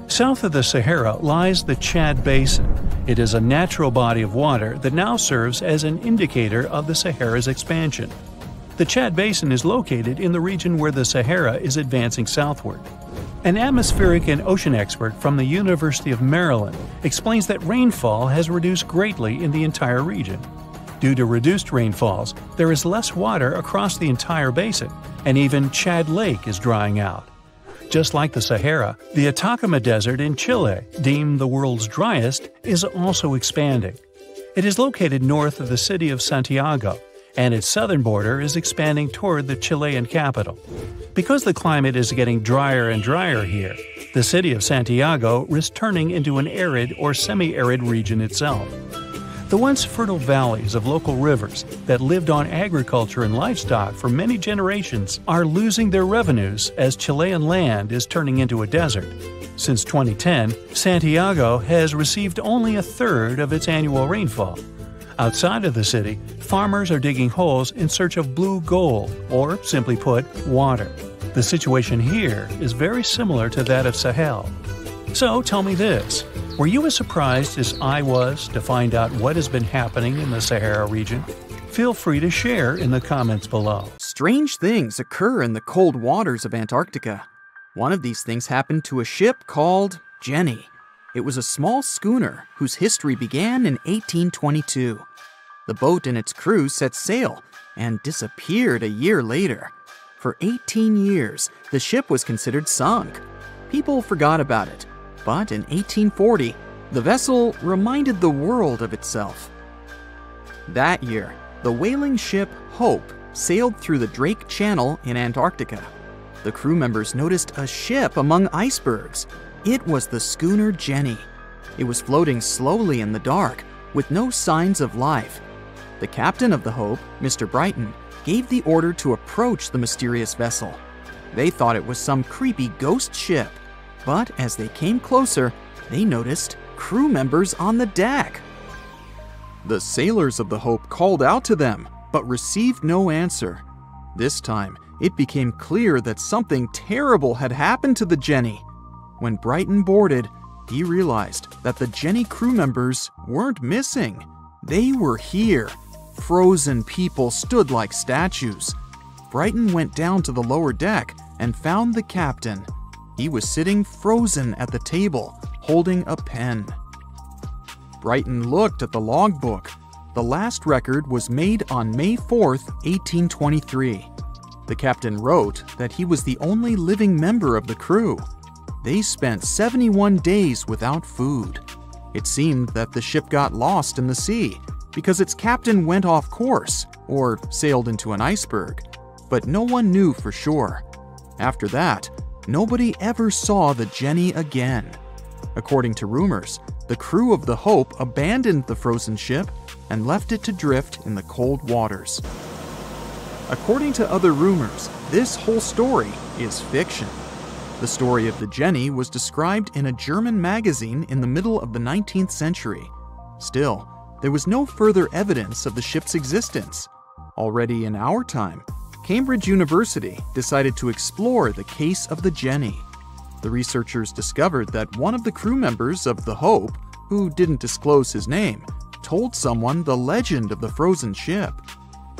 South of the Sahara lies the Chad Basin. It is a natural body of water that now serves as an indicator of the Sahara's expansion. The Chad Basin is located in the region where the Sahara is advancing southward. An atmospheric and ocean expert from the University of Maryland explains that rainfall has reduced greatly in the entire region. Due to reduced rainfalls, there is less water across the entire basin, and even Chad Lake is drying out. Just like the Sahara, the Atacama Desert in Chile, deemed the world's driest, is also expanding. It is located north of the city of Santiago, and its southern border is expanding toward the Chilean capital. Because the climate is getting drier and drier here, the city of Santiago is turning into an arid or semi-arid region itself. The once fertile valleys of local rivers that lived on agriculture and livestock for many generations are losing their revenues as Chilean land is turning into a desert. Since 2010, Santiago has received only a third of its annual rainfall. Outside of the city, farmers are digging holes in search of blue gold, or simply put, water. The situation here is very similar to that of Sahel. So tell me this, were you as surprised as I was to find out what has been happening in the Sahara region? Feel free to share in the comments below. Strange things occur in the cold waters of Antarctica. One of these things happened to a ship called Jenny. It was a small schooner whose history began in 1822. The boat and its crew set sail and disappeared a year later. For 18 years, the ship was considered sunk. People forgot about it, but in 1840, the vessel reminded the world of itself. That year, the whaling ship Hope sailed through the Drake Channel in Antarctica. The crew members noticed a ship among icebergs. It was the schooner Jenny. It was floating slowly in the dark, with no signs of life. The captain of the Hope, Mr. Brighton, gave the order to approach the mysterious vessel. They thought it was some creepy ghost ship, but as they came closer, they noticed crew members on the deck. The sailors of the Hope called out to them, but received no answer. This time, it became clear that something terrible had happened to the Jenny. When Brighton boarded, he realized that the Jenny crew members weren't missing. They were here. Frozen people stood like statues. Brighton went down to the lower deck and found the captain. He was sitting frozen at the table, holding a pen. Brighton looked at the logbook. The last record was made on May 4th, 1823. The captain wrote that he was the only living member of the crew. They spent 71 days without food. It seemed that the ship got lost in the sea because its captain went off course or sailed into an iceberg, but no one knew for sure. After that, nobody ever saw the Jenny again. According to rumors, the crew of the Hope abandoned the frozen ship and left it to drift in the cold waters. According to other rumors, this whole story is fiction. The story of the Jenny was described in a German magazine in the middle of the 19th century. Still, there was no further evidence of the ship's existence. Already in our time, Cambridge University decided to explore the case of the Jenny. The researchers discovered that one of the crew members of the Hope, who didn't disclose his name, told someone the legend of the frozen ship.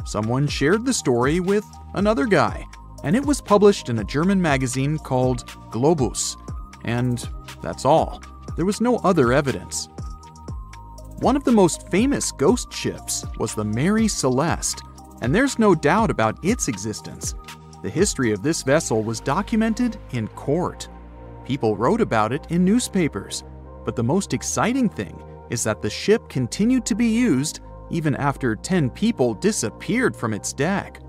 Someone shared the story with another guy, and it was published in a German magazine called Globus. And that's all. There was no other evidence. One of the most famous ghost ships was the Mary Celeste, and there's no doubt about its existence. The history of this vessel was documented in court. People wrote about it in newspapers, but the most exciting thing is that the ship continued to be used even after 10 people disappeared from its deck.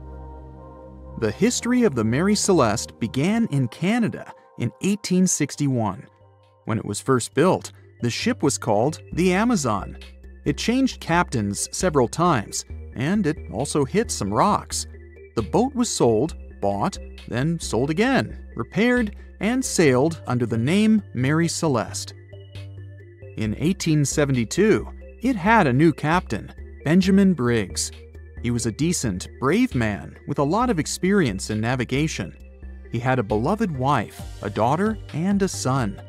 The history of the Mary Celeste began in Canada in 1861. When it was first built, the ship was called the Amazon. It changed captains several times, and it also hit some rocks. The boat was sold, bought, then sold again, repaired, and sailed under the name Mary Celeste. In 1872, it had a new captain, Benjamin Briggs. He was a decent, brave man with a lot of experience in navigation. He had a beloved wife, a daughter, and a son.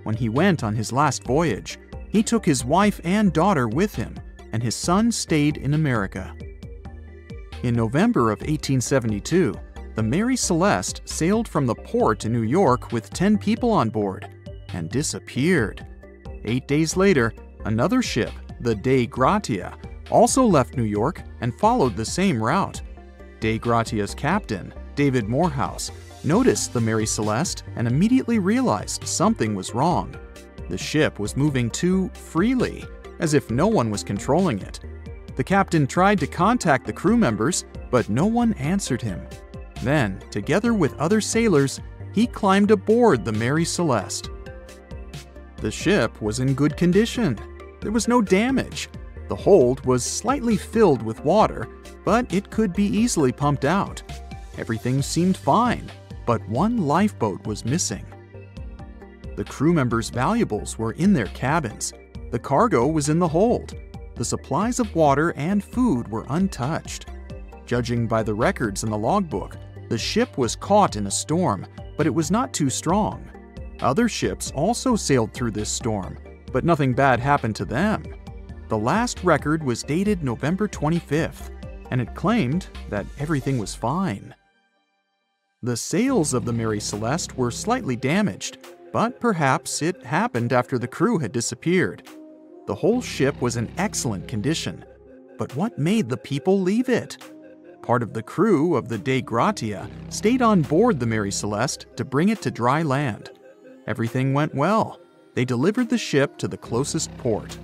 When he went on his last voyage, he took his wife and daughter with him, and his son stayed in America. In November of 1872, the Mary Celeste sailed from the port in New York with 10 people on board and disappeared. 8 days later, another ship, the Dei Gratia, also left New York and followed the same route. Dei Gratia's captain, David Morehouse, noticed the Mary Celeste and immediately realized something was wrong. The ship was moving too freely, as if no one was controlling it. The captain tried to contact the crew members, but no one answered him. Then, together with other sailors, he climbed aboard the Mary Celeste. The ship was in good condition. There was no damage. The hold was slightly filled with water, but it could be easily pumped out. Everything seemed fine, but one lifeboat was missing. The crew members' valuables were in their cabins. The cargo was in the hold. The supplies of water and food were untouched. Judging by the records in the logbook, the ship was caught in a storm, but it was not too strong. Other ships also sailed through this storm, but nothing bad happened to them. The last record was dated November 25th, and it claimed that everything was fine. The sails of the Mary Celeste were slightly damaged, but perhaps it happened after the crew had disappeared. The whole ship was in excellent condition, but what made the people leave it? Part of the crew of the Dei Gratia stayed on board the Mary Celeste to bring it to dry land. Everything went well. They delivered the ship to the closest port.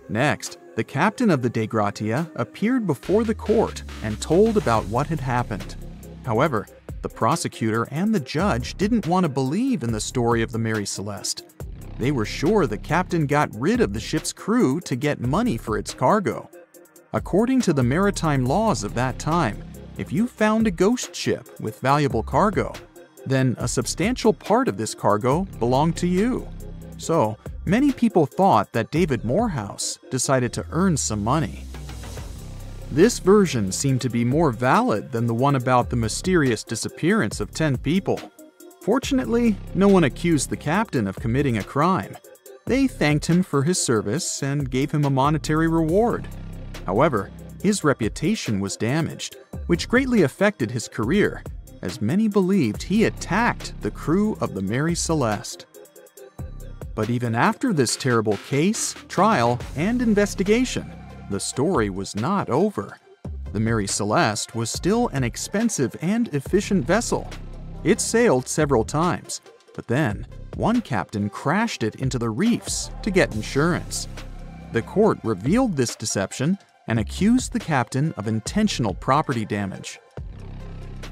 Next, the captain of the Dei Gratia appeared before the court and told about what had happened. However, the prosecutor and the judge didn't want to believe in the story of the Mary Celeste. They were sure the captain got rid of the ship's crew to get money for its cargo. According to the maritime laws of that time, if you found a ghost ship with valuable cargo, then a substantial part of this cargo belonged to you. So, many people thought that David Morehouse decided to earn some money. This version seemed to be more valid than the one about the mysterious disappearance of 10 people. Fortunately, no one accused the captain of committing a crime. They thanked him for his service and gave him a monetary reward. However, his reputation was damaged, which greatly affected his career, as many believed he attacked the crew of the Mary Celeste. But even after this terrible case, trial, and investigation, the story was not over. The Mary Celeste was still an expensive and efficient vessel. It sailed several times, but then one captain crashed it into the reefs to get insurance. The court revealed this deception and accused the captain of intentional property damage.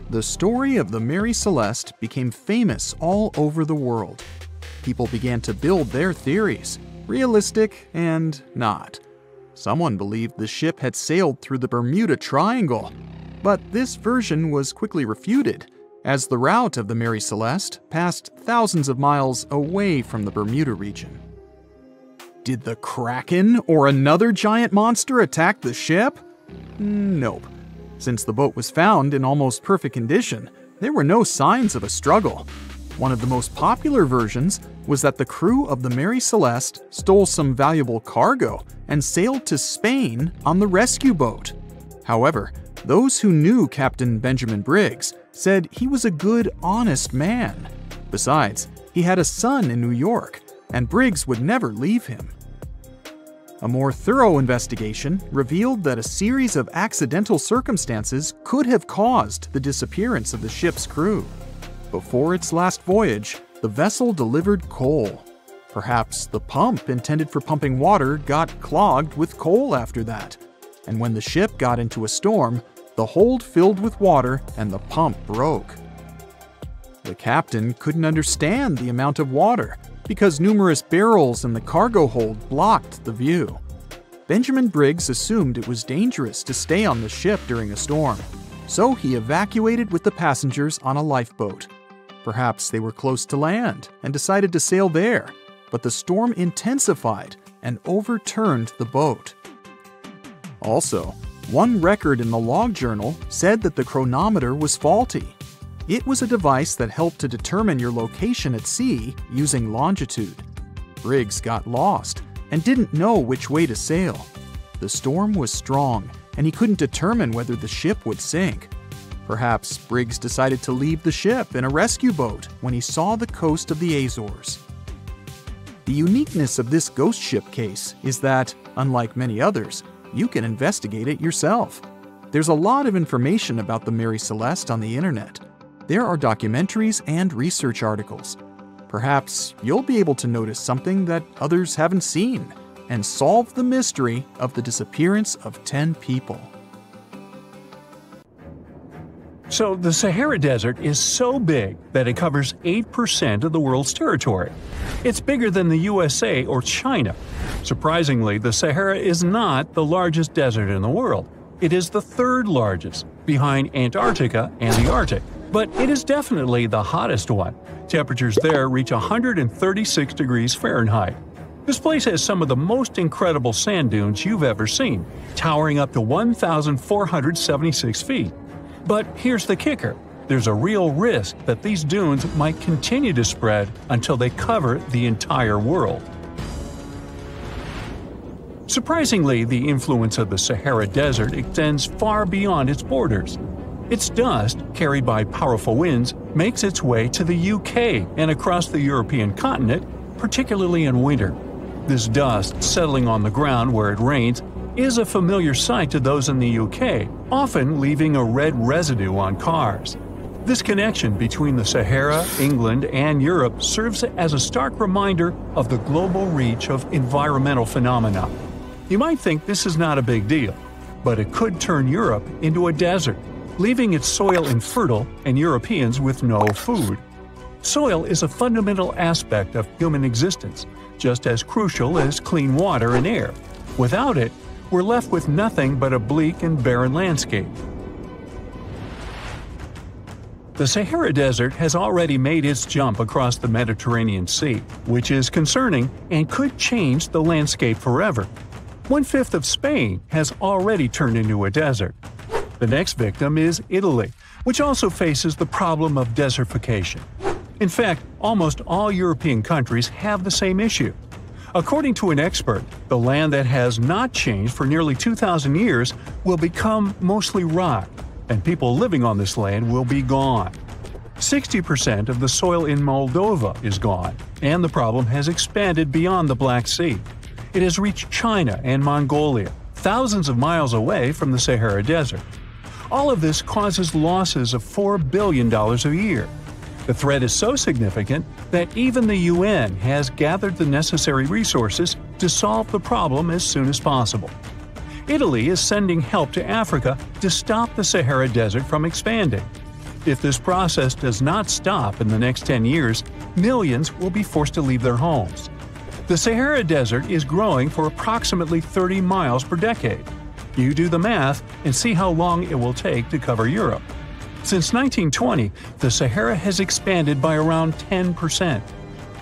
The story of the Mary Celeste became famous all over the world. People began to build their theories, realistic and not. Someone believed the ship had sailed through the Bermuda Triangle, but this version was quickly refuted, as the route of the Mary Celeste passed thousands of miles away from the Bermuda region. Did the Kraken or another giant monster attack the ship? Nope. Since the boat was found in almost perfect condition, there were no signs of a struggle. One of the most popular versions was that the crew of the Mary Celeste stole some valuable cargo and sailed to Spain on the rescue boat. However, those who knew Captain Benjamin Briggs said he was a good, honest man. Besides, he had a son in New York, and Briggs would never leave him. A more thorough investigation revealed that a series of accidental circumstances could have caused the disappearance of the ship's crew. Before its last voyage, the vessel delivered coal. Perhaps the pump intended for pumping water got clogged with coal after that, and when the ship got into a storm, the hold filled with water and the pump broke. The captain couldn't understand the amount of water because numerous barrels in the cargo hold blocked the view. Benjamin Briggs assumed it was dangerous to stay on the ship during a storm, so he evacuated with the passengers on a lifeboat. Perhaps they were close to land and decided to sail there, but the storm intensified and overturned the boat. Also, one record in the log journal said that the chronometer was faulty. It was a device that helped to determine your location at sea using longitude. Briggs got lost and didn't know which way to sail. The storm was strong, and he couldn't determine whether the ship would sink. Perhaps Briggs decided to leave the ship in a rescue boat when he saw the coast of the Azores. The uniqueness of this ghost ship case is that, unlike many others, you can investigate it yourself. There's a lot of information about the Mary Celeste on the internet. There are documentaries and research articles. Perhaps you'll be able to notice something that others haven't seen and solve the mystery of the disappearance of 10 people. So the Sahara Desert is so big that it covers 8% of the world's territory. It's bigger than the USA or China. Surprisingly, the Sahara is not the largest desert in the world. It is the third largest, behind Antarctica and the Arctic. But it is definitely the hottest one. Temperatures there reach 136 degrees Fahrenheit. This place has some of the most incredible sand dunes you've ever seen, towering up to 1,476 feet. But here's the kicker. There's a real risk that these dunes might continue to spread until they cover the entire world. Surprisingly, the influence of the Sahara Desert extends far beyond its borders. Its dust, carried by powerful winds, makes its way to the UK and across the European continent, particularly in winter. This dust settling on the ground where it rains is a familiar sight to those in the UK, often leaving a red residue on cars. This connection between the Sahara, England, and Europe serves as a stark reminder of the global reach of environmental phenomena. You might think this is not a big deal, but it could turn Europe into a desert, leaving its soil infertile and Europeans with no food. Soil is a fundamental aspect of human existence, just as crucial as clean water and air. Without it, we're left with nothing but a bleak and barren landscape. The Sahara Desert has already made its jump across the Mediterranean Sea, which is concerning and could change the landscape forever. 1/5 of Spain has already turned into a desert. The next victim is Italy, which also faces the problem of desertification. In fact, almost all European countries have the same issue. According to an expert, the land that has not changed for nearly 2,000 years will become mostly rock, and people living on this land will be gone. 60% of the soil in Moldova is gone, and the problem has expanded beyond the Black Sea. It has reached China and Mongolia, thousands of miles away from the Sahara Desert. All of this causes losses of $4 billion a year. The threat is so significant that even the UN has gathered the necessary resources to solve the problem as soon as possible. Italy is sending help to Africa to stop the Sahara Desert from expanding. If this process does not stop in the next 10 years, millions will be forced to leave their homes. The Sahara Desert is growing for approximately 30 miles per decade. You do the math and see how long it will take to cover Europe. Since 1920, the Sahara has expanded by around 10%.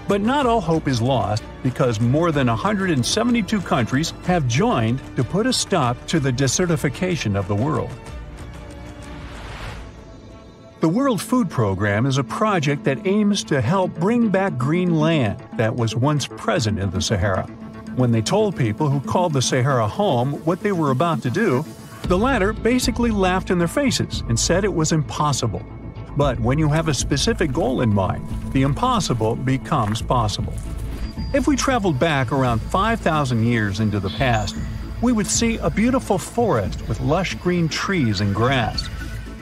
But not all hope is lost because more than 172 countries have joined to put a stop to the desertification of the world. The World Food Program is a project that aims to help bring back green land that was once present in the Sahara. When they told people who called the Sahara home what they were about to do, the latter basically laughed in their faces and said it was impossible. But when you have a specific goal in mind, the impossible becomes possible. If we traveled back around 5,000 years into the past, we would see a beautiful forest with lush green trees and grass.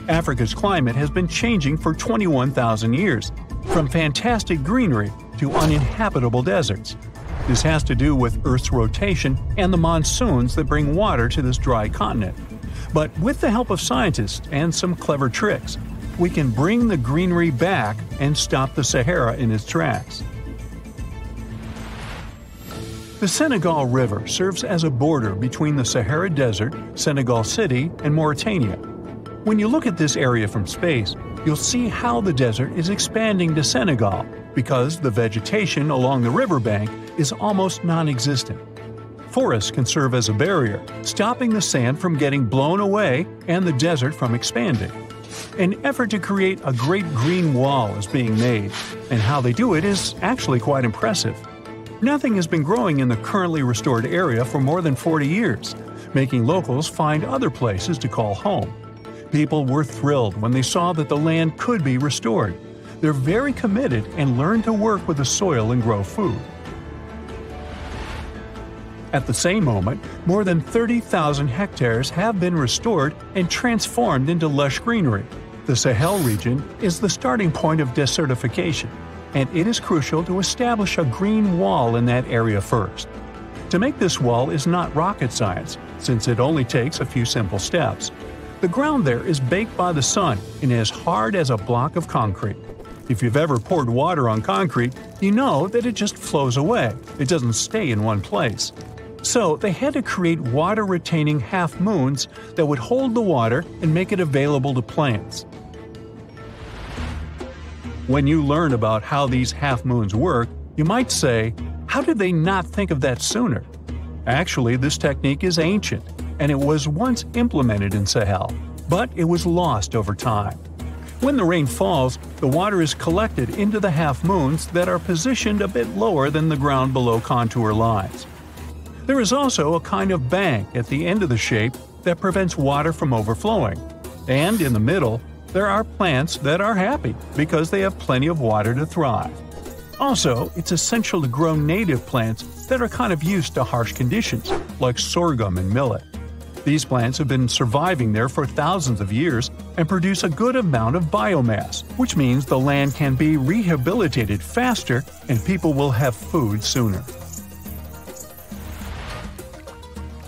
Africa's climate has been changing for 21,000 years, from fantastic greenery to uninhabitable deserts. This has to do with Earth's rotation and the monsoons that bring water to this dry continent. But with the help of scientists and some clever tricks, we can bring the greenery back and stop the Sahara in its tracks. The Senegal River serves as a border between the Sahara Desert, Senegal City, and Mauritania. When you look at this area from space, you'll see how the desert is expanding to Senegal because the vegetation along the riverbank is almost non-existent. Forests can serve as a barrier, stopping the sand from getting blown away and the desert from expanding. An effort to create a great green wall is being made, and how they do it is actually quite impressive. Nothing has been growing in the currently restored area for more than 40 years, making locals find other places to call home. People were thrilled when they saw that the land could be restored. They're very committed and learn to work with the soil and grow food. At the same moment, more than 30,000 hectares have been restored and transformed into lush greenery. The Sahel region is the starting point of desertification, and it is crucial to establish a green wall in that area first. To make this wall is not rocket science, since it only takes a few simple steps. The ground there is baked by the sun and as hard as a block of concrete. If you've ever poured water on concrete, you know that it just flows away. It doesn't stay in one place. So they had to create water-retaining half-moons that would hold the water and make it available to plants. When you learn about how these half-moons work, you might say, how did they not think of that sooner? Actually, this technique is ancient, and it was once implemented in Sahel, but it was lost over time. When the rain falls, the water is collected into the half-moons that are positioned a bit lower than the ground below contour lines. There is also a kind of bank at the end of the shape that prevents water from overflowing. And in the middle, there are plants that are happy because they have plenty of water to thrive. Also, it's essential to grow native plants that are kind of used to harsh conditions, like sorghum and millet. These plants have been surviving there for thousands of years and produce a good amount of biomass, which means the land can be rehabilitated faster and people will have food sooner.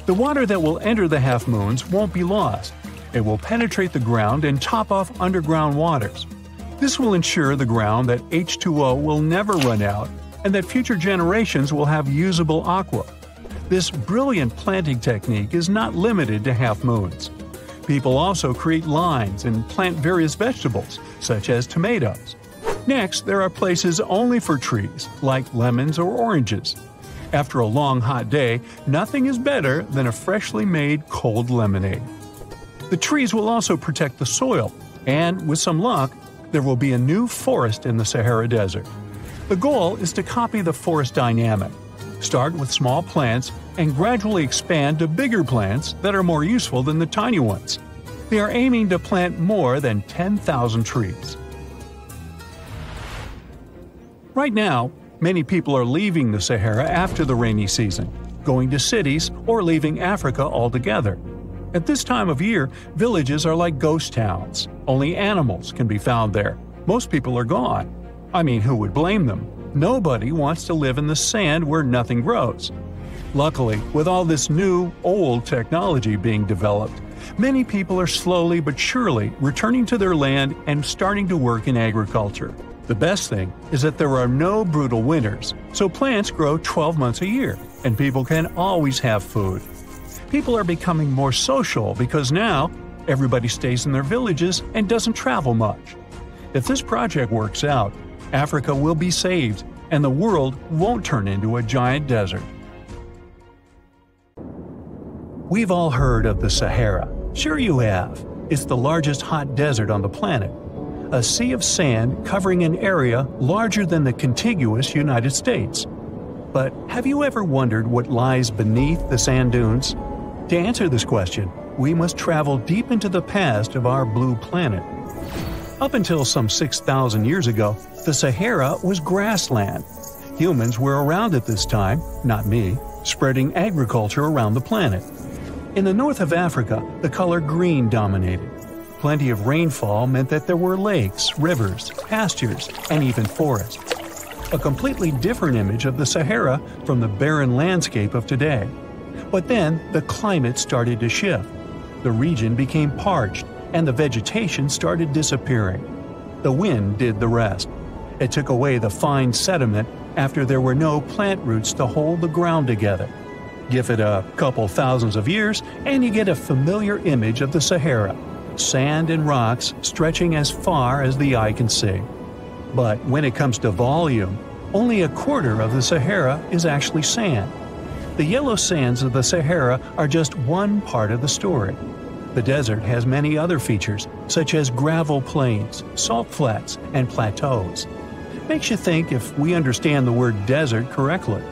The water that will enter the half-moons won't be lost. It will penetrate the ground and top off underground waters. This will ensure the ground that H2O will never run out and that future generations will have usable aqua. This brilliant planting technique is not limited to half-moons. People also create lines and plant various vegetables, such as tomatoes. Next, there are places only for trees, like lemons or oranges. After a long hot day, nothing is better than a freshly made cold lemonade. The trees will also protect the soil, and with some luck, there will be a new forest in the Sahara Desert. The goal is to copy the forest dynamic. Start with small plants and gradually expand to bigger plants that are more useful than the tiny ones. They are aiming to plant more than 10,000 trees. Right now, many people are leaving the Sahara after the rainy season, going to cities or leaving Africa altogether. At this time of year, villages are like ghost towns. Only animals can be found there. Most people are gone. I mean, who would blame them? Nobody wants to live in the sand where nothing grows. Luckily, with all this new, old technology being developed, many people are slowly but surely returning to their land and starting to work in agriculture. The best thing is that there are no brutal winters, so plants grow 12 months a year, and people can always have food. People are becoming more social because now everybody stays in their villages and doesn't travel much. If this project works out, Africa will be saved, and the world won't turn into a giant desert. We've all heard of the Sahara. Sure you have. It's the largest hot desert on the planet. A sea of sand covering an area larger than the contiguous United States. But have you ever wondered what lies beneath the sand dunes? To answer this question, we must travel deep into the past of our blue planet. Up until some 6,000 years ago, the Sahara was grassland. Humans were around at this time, not me, spreading agriculture around the planet. In the north of Africa, the color green dominated. Plenty of rainfall meant that there were lakes, rivers, pastures, and even forests. A completely different image of the Sahara from the barren landscape of today. But then the climate started to shift. The region became parched, and the vegetation started disappearing. The wind did the rest. It took away the fine sediment after there were no plant roots to hold the ground together. Give it a couple thousands of years, and you get a familiar image of the Sahara. sand and rocks stretching as far as the eye can see. But when it comes to volume, only a quarter of the Sahara is actually sand. The yellow sands of the Sahara are just one part of the story. The desert has many other features, such as gravel plains, salt flats, and plateaus. Makes you think if we understand the word desert correctly.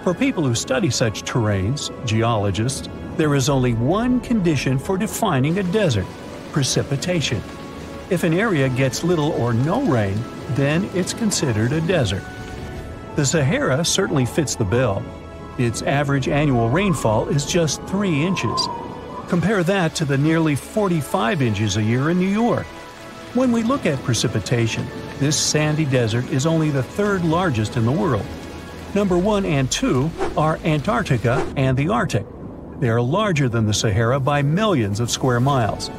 For people who study such terrains, geologists, there is only one condition for defining a desert: precipitation. If an area gets little or no rain, then it's considered a desert. The Sahara certainly fits the bill. Its average annual rainfall is just 3 inches. Compare that to the nearly 45 inches a year in New York. When we look at precipitation, this sandy desert is only the third largest in the world. Number 1 and 2 are Antarctica and the Arctic. They are larger than the Sahara by millions of square miles.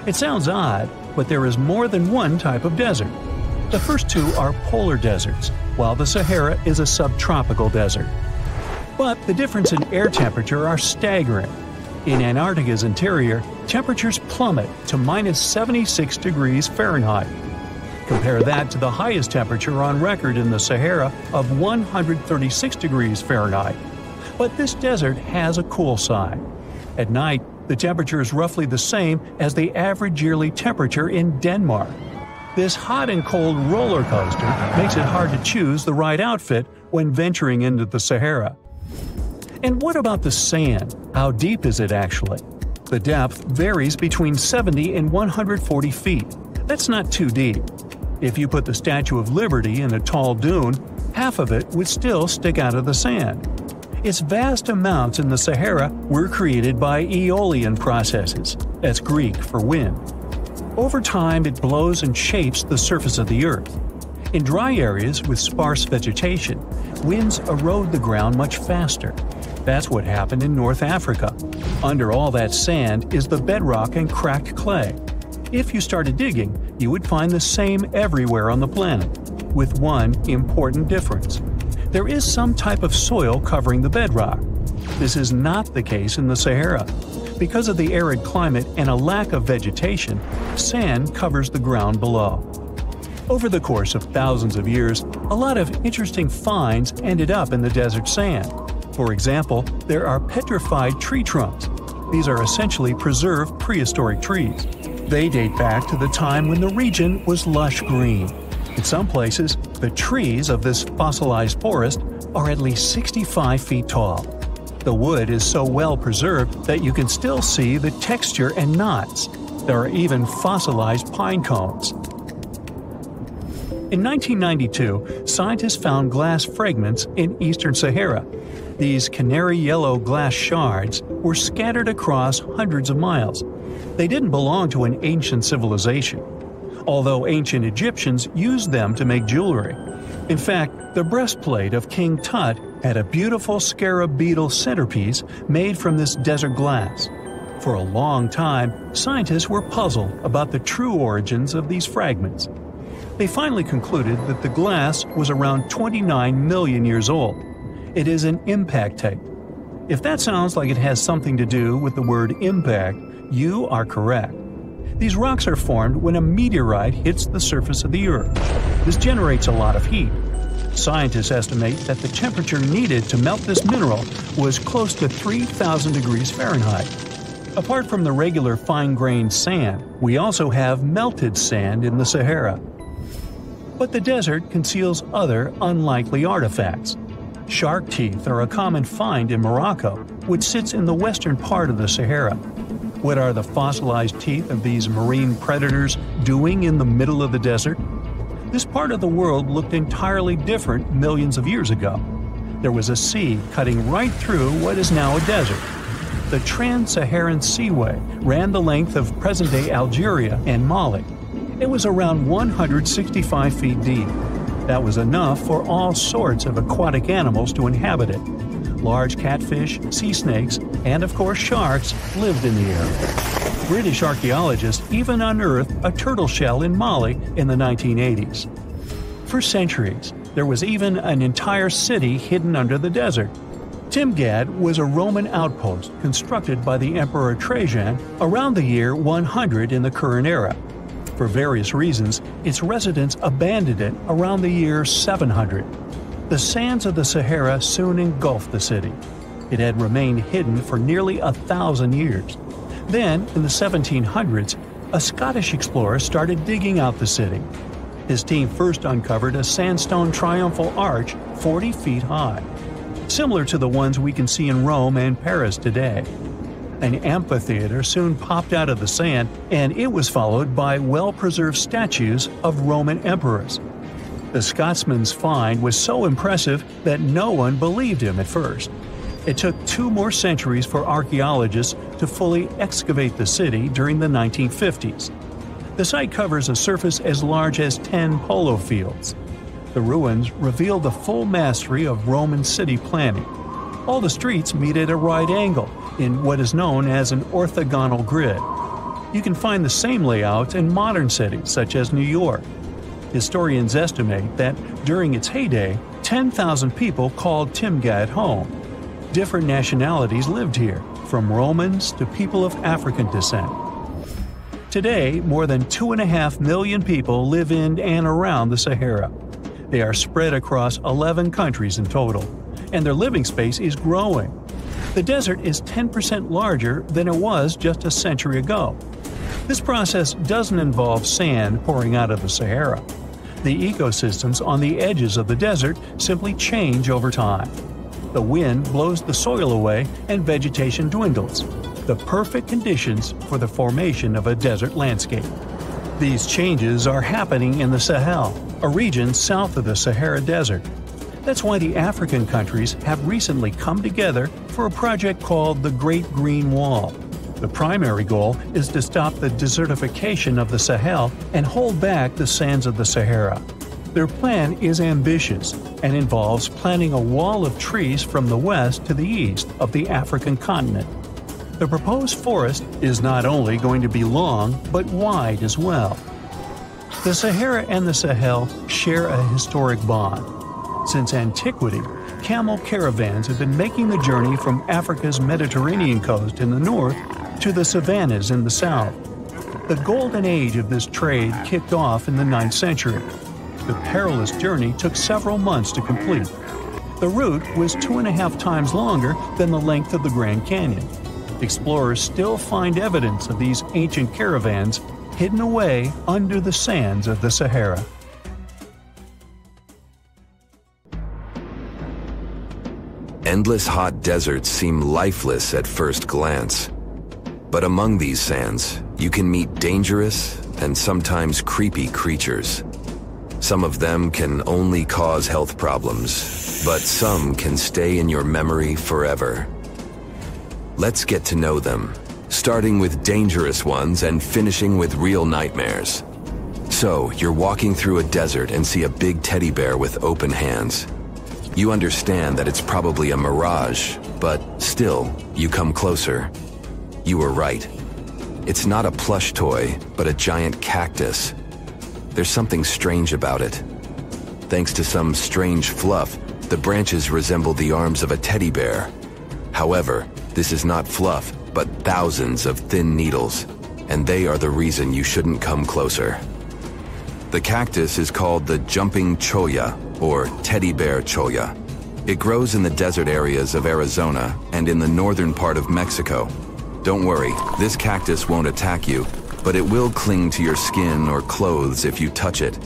It sounds odd, but there is more than one type of desert. The first two are polar deserts, while the Sahara is a subtropical desert. But the difference in air temperature are staggering. In Antarctica's interior, temperatures plummet to minus 76 degrees Fahrenheit. Compare that to the highest temperature on record in the Sahara of 136 degrees Fahrenheit. But this desert has a cool side. At night, the temperature is roughly the same as the average yearly temperature in Denmark. This hot and cold roller coaster makes it hard to choose the right outfit when venturing into the Sahara. And what about the sand? How deep is it actually? The depth varies between 70 and 140 feet. That's not too deep. If you put the Statue of Liberty in a tall dune, half of it would still stick out of the sand. Its vast amounts in the Sahara were created by aeolian processes. That's Greek for wind. Over time, it blows and shapes the surface of the earth. In dry areas with sparse vegetation, winds erode the ground much faster. That's what happened in North Africa. Under all that sand is the bedrock and cracked clay. If you started digging, you would find the same everywhere on the planet, with one important difference. There is some type of soil covering the bedrock. This is not the case in the Sahara. Because of the arid climate and a lack of vegetation, sand covers the ground below. Over the course of thousands of years, a lot of interesting finds ended up in the desert sand. For example, there are petrified tree trunks. These are essentially preserved prehistoric trees. They date back to the time when the region was lush green. In some places, the trees of this fossilized forest are at least 65 feet tall. The wood is so well preserved that you can still see the texture and knots. There are even fossilized pine cones. In 1992, scientists found glass fragments in eastern Sahara. These canary yellow glass shards were scattered across hundreds of miles. They didn't belong to an ancient civilization, although ancient Egyptians used them to make jewelry. In fact, the breastplate of King Tut had a beautiful scarab beetle centerpiece made from this desert glass. For a long time, scientists were puzzled about the true origins of these fragments. They finally concluded that the glass was around 29 million years old. It is an impact tape. If that sounds like it has something to do with the word impact, you are correct. These rocks are formed when a meteorite hits the surface of the Earth. This generates a lot of heat. Scientists estimate that the temperature needed to melt this mineral was close to 3,000 degrees Fahrenheit. Apart from the regular fine-grained sand, we also have melted sand in the Sahara. But the desert conceals other unlikely artifacts. Shark teeth are a common find in Morocco, which sits in the western part of the Sahara. What are the fossilized teeth of these marine predators doing in the middle of the desert? This part of the world looked entirely different millions of years ago. There was a sea cutting right through what is now a desert. The Trans-Saharan Seaway ran the length of present-day Algeria and Mali. It was around 165 feet deep. That was enough for all sorts of aquatic animals to inhabit it. Large catfish, sea snakes, and of course sharks lived in the area. British archaeologists even unearthed a turtle shell in Mali in the 1980s. For centuries, there was even an entire city hidden under the desert. Timgad was a Roman outpost constructed by the Emperor Trajan around the year 100 in the current era. For various reasons, its residents abandoned it around the year 700. The sands of the Sahara soon engulfed the city. It had remained hidden for nearly 1,000 years. Then, in the 1700s, a Scottish explorer started digging out the city. His team first uncovered a sandstone triumphal arch 40 feet high, similar to the ones we can see in Rome and Paris today. An amphitheater soon popped out of the sand, and it was followed by well-preserved statues of Roman emperors. The Scotsman's find was so impressive that no one believed him at first. It took 2 more centuries for archaeologists to fully excavate the city during the 1950s. The site covers a surface as large as 10 polo fields. The ruins reveal the full mastery of Roman city planning. All the streets meet at a right angle in what is known as an orthogonal grid. You can find the same layout in modern cities such as New York. Historians estimate that during its heyday, 10,000 people called Timgad home. Different nationalities lived here, from Romans to people of African descent. Today, more than 2.5 million people live in and around the Sahara. They are spread across 11 countries in total, and their living space is growing. The desert is 10% larger than it was just a century ago. This process doesn't involve sand pouring out of the Sahara. The ecosystems on the edges of the desert simply change over time. The wind blows the soil away and vegetation dwindles. The perfect conditions for the formation of a desert landscape. These changes are happening in the Sahel, a region south of the Sahara Desert. That's why the African countries have recently come together for a project called the Great Green Wall. The primary goal is to stop the desertification of the Sahel and hold back the sands of the Sahara. Their plan is ambitious and involves planting a wall of trees from the west to the east of the African continent. The proposed forest is not only going to be long, but wide as well. The Sahara and the Sahel share a historic bond. Since antiquity, camel caravans have been making the journey from Africa's Mediterranean coast in the north to the savannas in the south. The golden age of this trade kicked off in the 9th century. The perilous journey took several months to complete. The route was 2.5 times longer than the length of the Grand Canyon. Explorers still find evidence of these ancient caravans hidden away under the sands of the Sahara. Endless hot deserts seem lifeless at first glance. But among these sands, you can meet dangerous and sometimes creepy creatures. Some of them can only cause health problems, but some can stay in your memory forever. Let's get to know them, starting with dangerous ones and finishing with real nightmares. So, you're walking through a desert and see a big teddy bear with open hands. You understand that it's probably a mirage, but still, you come closer. You were right. It's not a plush toy, but a giant cactus. There's something strange about it. Thanks to some strange fluff, the branches resemble the arms of a teddy bear. However, this is not fluff, but thousands of thin needles, and they are the reason you shouldn't come closer. The cactus is called the jumping cholla, or teddy bear cholla. It grows in the desert areas of Arizona and in the northern part of Mexico. Don't worry, this cactus won't attack you, but it will cling to your skin or clothes if you touch it.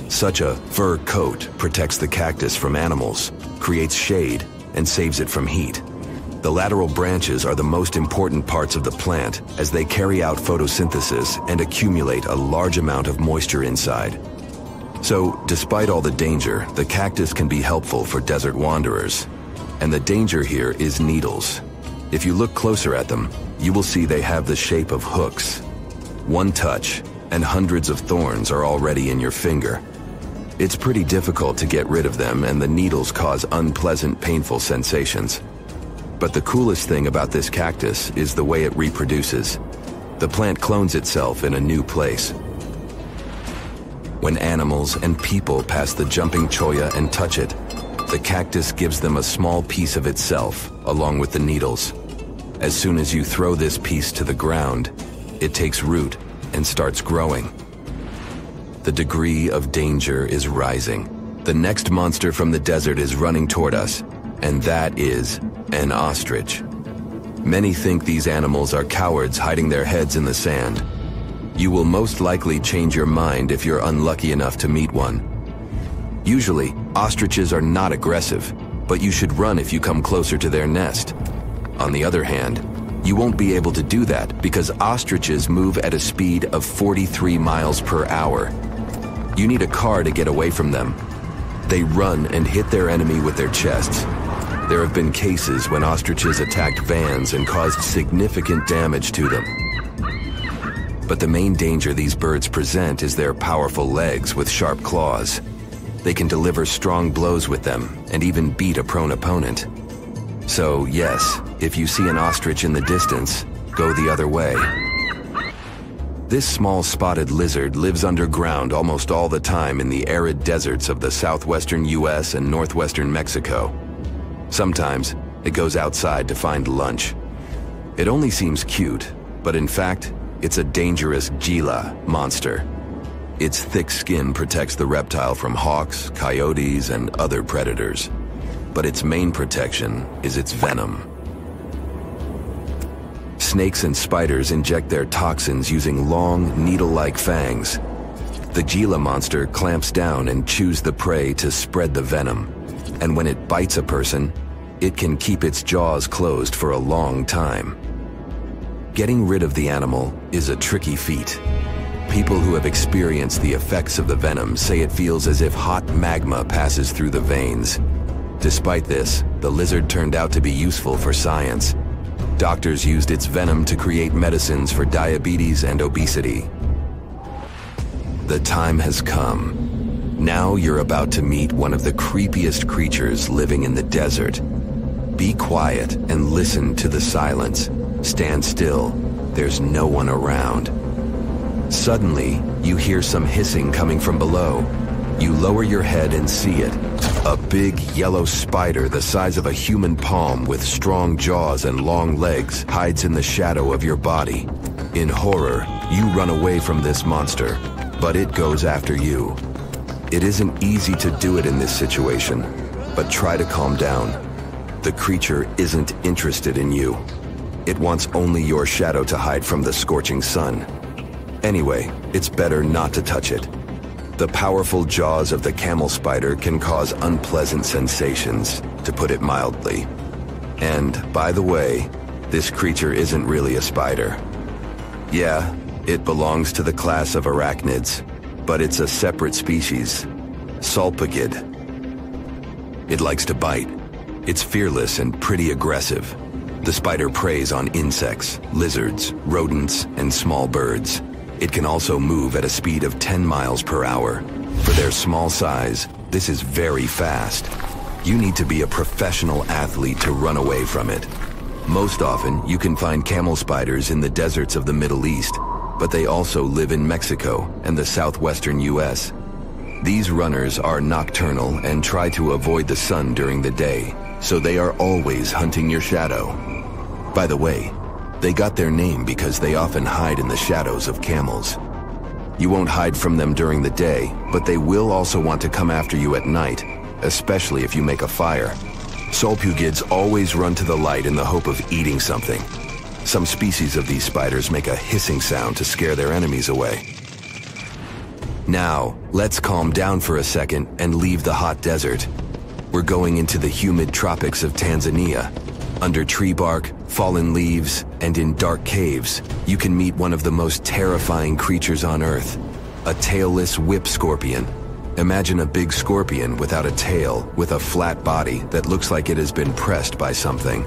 Such a fur coat protects the cactus from animals, creates shade, and saves it from heat. The lateral branches are the most important parts of the plant as they carry out photosynthesis and accumulate a large amount of moisture inside. So, despite all the danger, the cactus can be helpful for desert wanderers. And the danger here is needles. If you look closer at them, you will see they have the shape of hooks. One touch, and hundreds of thorns are already in your finger. It's pretty difficult to get rid of them, and the needles cause unpleasant, painful sensations. But the coolest thing about this cactus is the way it reproduces. The plant clones itself in a new place. When animals and people pass the jumping cholla and touch it, The cactus gives them a small piece of itself, along with the needles. As soon as you throw this piece to the ground, it takes root and starts growing. The degree of danger is rising. The next monster from the desert is running toward us, and that is an ostrich. Many think these animals are cowards hiding their heads in the sand. You will most likely change your mind if you're unlucky enough to meet one. Usually, ostriches are not aggressive, but you should run if you come closer to their nest. On the other hand, you won't be able to do that because ostriches move at a speed of 43 miles per hour. You need a car to get away from them. They run and hit their enemy with their chests. There have been cases when ostriches attacked vans and caused significant damage to them. But the main danger these birds present is their powerful legs with sharp claws. They can deliver strong blows with them and even beat a prone opponent. So yes, if you see an ostrich in the distance, go the other way. This small spotted lizard lives underground almost all the time in the arid deserts of the southwestern US and northwestern Mexico. Sometimes it goes outside to find lunch. It only seems cute, but in fact, it's a dangerous Gila monster. Its thick skin protects the reptile from hawks, coyotes, and other predators. But its main protection is its venom. Snakes and spiders inject their toxins using long, needle-like fangs. The Gila monster clamps down and chews the prey to spread the venom. And when it bites a person, it can keep its jaws closed for a long time. Getting rid of the animal is a tricky feat. People who have experienced the effects of the venom say it feels as if hot magma passes through the veins. Despite this, the lizard turned out to be useful for science. Doctors used its venom to create medicines for diabetes and obesity. The time has come. Now you're about to meet one of the creepiest creatures living in the desert. Be quiet and listen to the silence. Stand still. There's no one around. Suddenly, you hear some hissing coming from below. You lower your head and see it. A big yellow spider the size of a human palm with strong jaws and long legs hides in the shadow of your body. In horror, you run away from this monster, but it goes after you. It isn't easy to do it in this situation, but try to calm down. The creature isn't interested in you. It wants only your shadow to hide from the scorching sun. Anyway, it's better not to touch it. The powerful jaws of the camel spider can cause unpleasant sensations, to put it mildly. And, by the way, this creature isn't really a spider. Yeah, it belongs to the class of arachnids, but it's a separate species, Sulpagid. It likes to bite. It's fearless and pretty aggressive. The spider preys on insects, lizards, rodents, and small birds. It can also move at a speed of 10 miles per hour. For their small size, this is very fast. You need to be a professional athlete to run away from it. Most often, you can find camel spiders in the deserts of the Middle East, but they also live in Mexico and the southwestern US. These runners are nocturnal and try to avoid the sun during the day, so they are always hunting your shadow. By the way, they got their name because they often hide in the shadows of camels. You won't hide from them during the day, but they will also want to come after you at night, especially if you make a fire. Sulpugids always run to the light in the hope of eating something. Some species of these spiders make a hissing sound to scare their enemies away. Now, let's calm down for a second and leave the hot desert. We're going into the humid tropics of Tanzania. Under tree bark, fallen leaves, and in dark caves, you can meet one of the most terrifying creatures on Earth, a tailless whip scorpion. Imagine a big scorpion without a tail, with a flat body that looks like it has been pressed by something.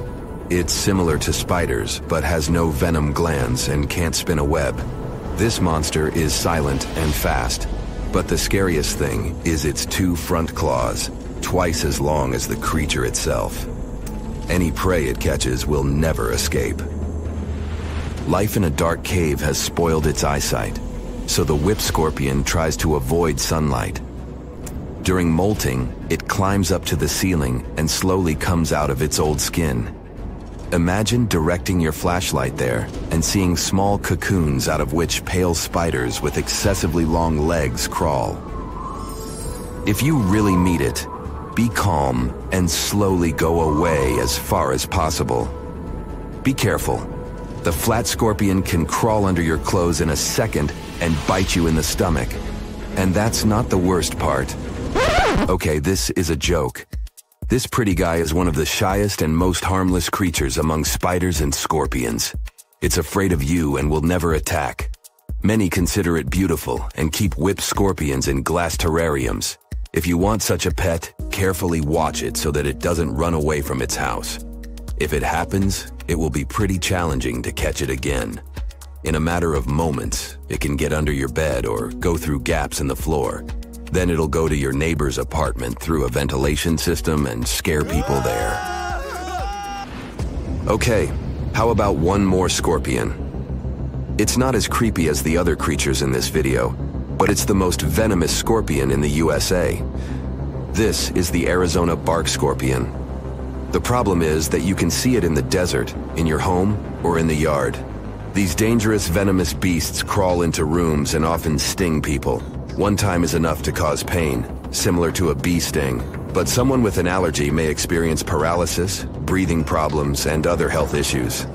It's similar to spiders, but has no venom glands and can't spin a web. This monster is silent and fast, but the scariest thing is its 2 front claws, twice as long as the creature itself. Any prey it catches will never escape. Life in a dark cave has spoiled its eyesight, so the whip scorpion tries to avoid sunlight. During molting, It climbs up to the ceiling and slowly comes out of its old skin. Imagine directing your flashlight there and seeing small cocoons out of which pale spiders with excessively long legs crawl. If you really meet it, be calm and slowly go away as far as possible. Be careful. The flat scorpion can crawl under your clothes in a second and bite you in the stomach. And that's not the worst part. Okay, this is a joke. This pretty guy is one of the shyest and most harmless creatures among spiders and scorpions. It's afraid of you and will never attack. Many consider it beautiful and keep whip scorpions in glass terrariums. If you want such a pet, carefully watch it so that it doesn't run away from its house. If it happens, it will be pretty challenging to catch it again. In a matter of moments, it can get under your bed or go through gaps in the floor. Then it'll go to your neighbor's apartment through a ventilation system and scare people there. Okay, how about one more scorpion? It's not as creepy as the other creatures in this video, but it's the most venomous scorpion in the USA. This is the Arizona bark scorpion. The problem is that you can see it in the desert, in your home, or in the yard. These dangerous venomous beasts crawl into rooms and often sting people. One time is enough to cause pain, similar to a bee sting, but someone with an allergy may experience paralysis, breathing problems, and other health issues.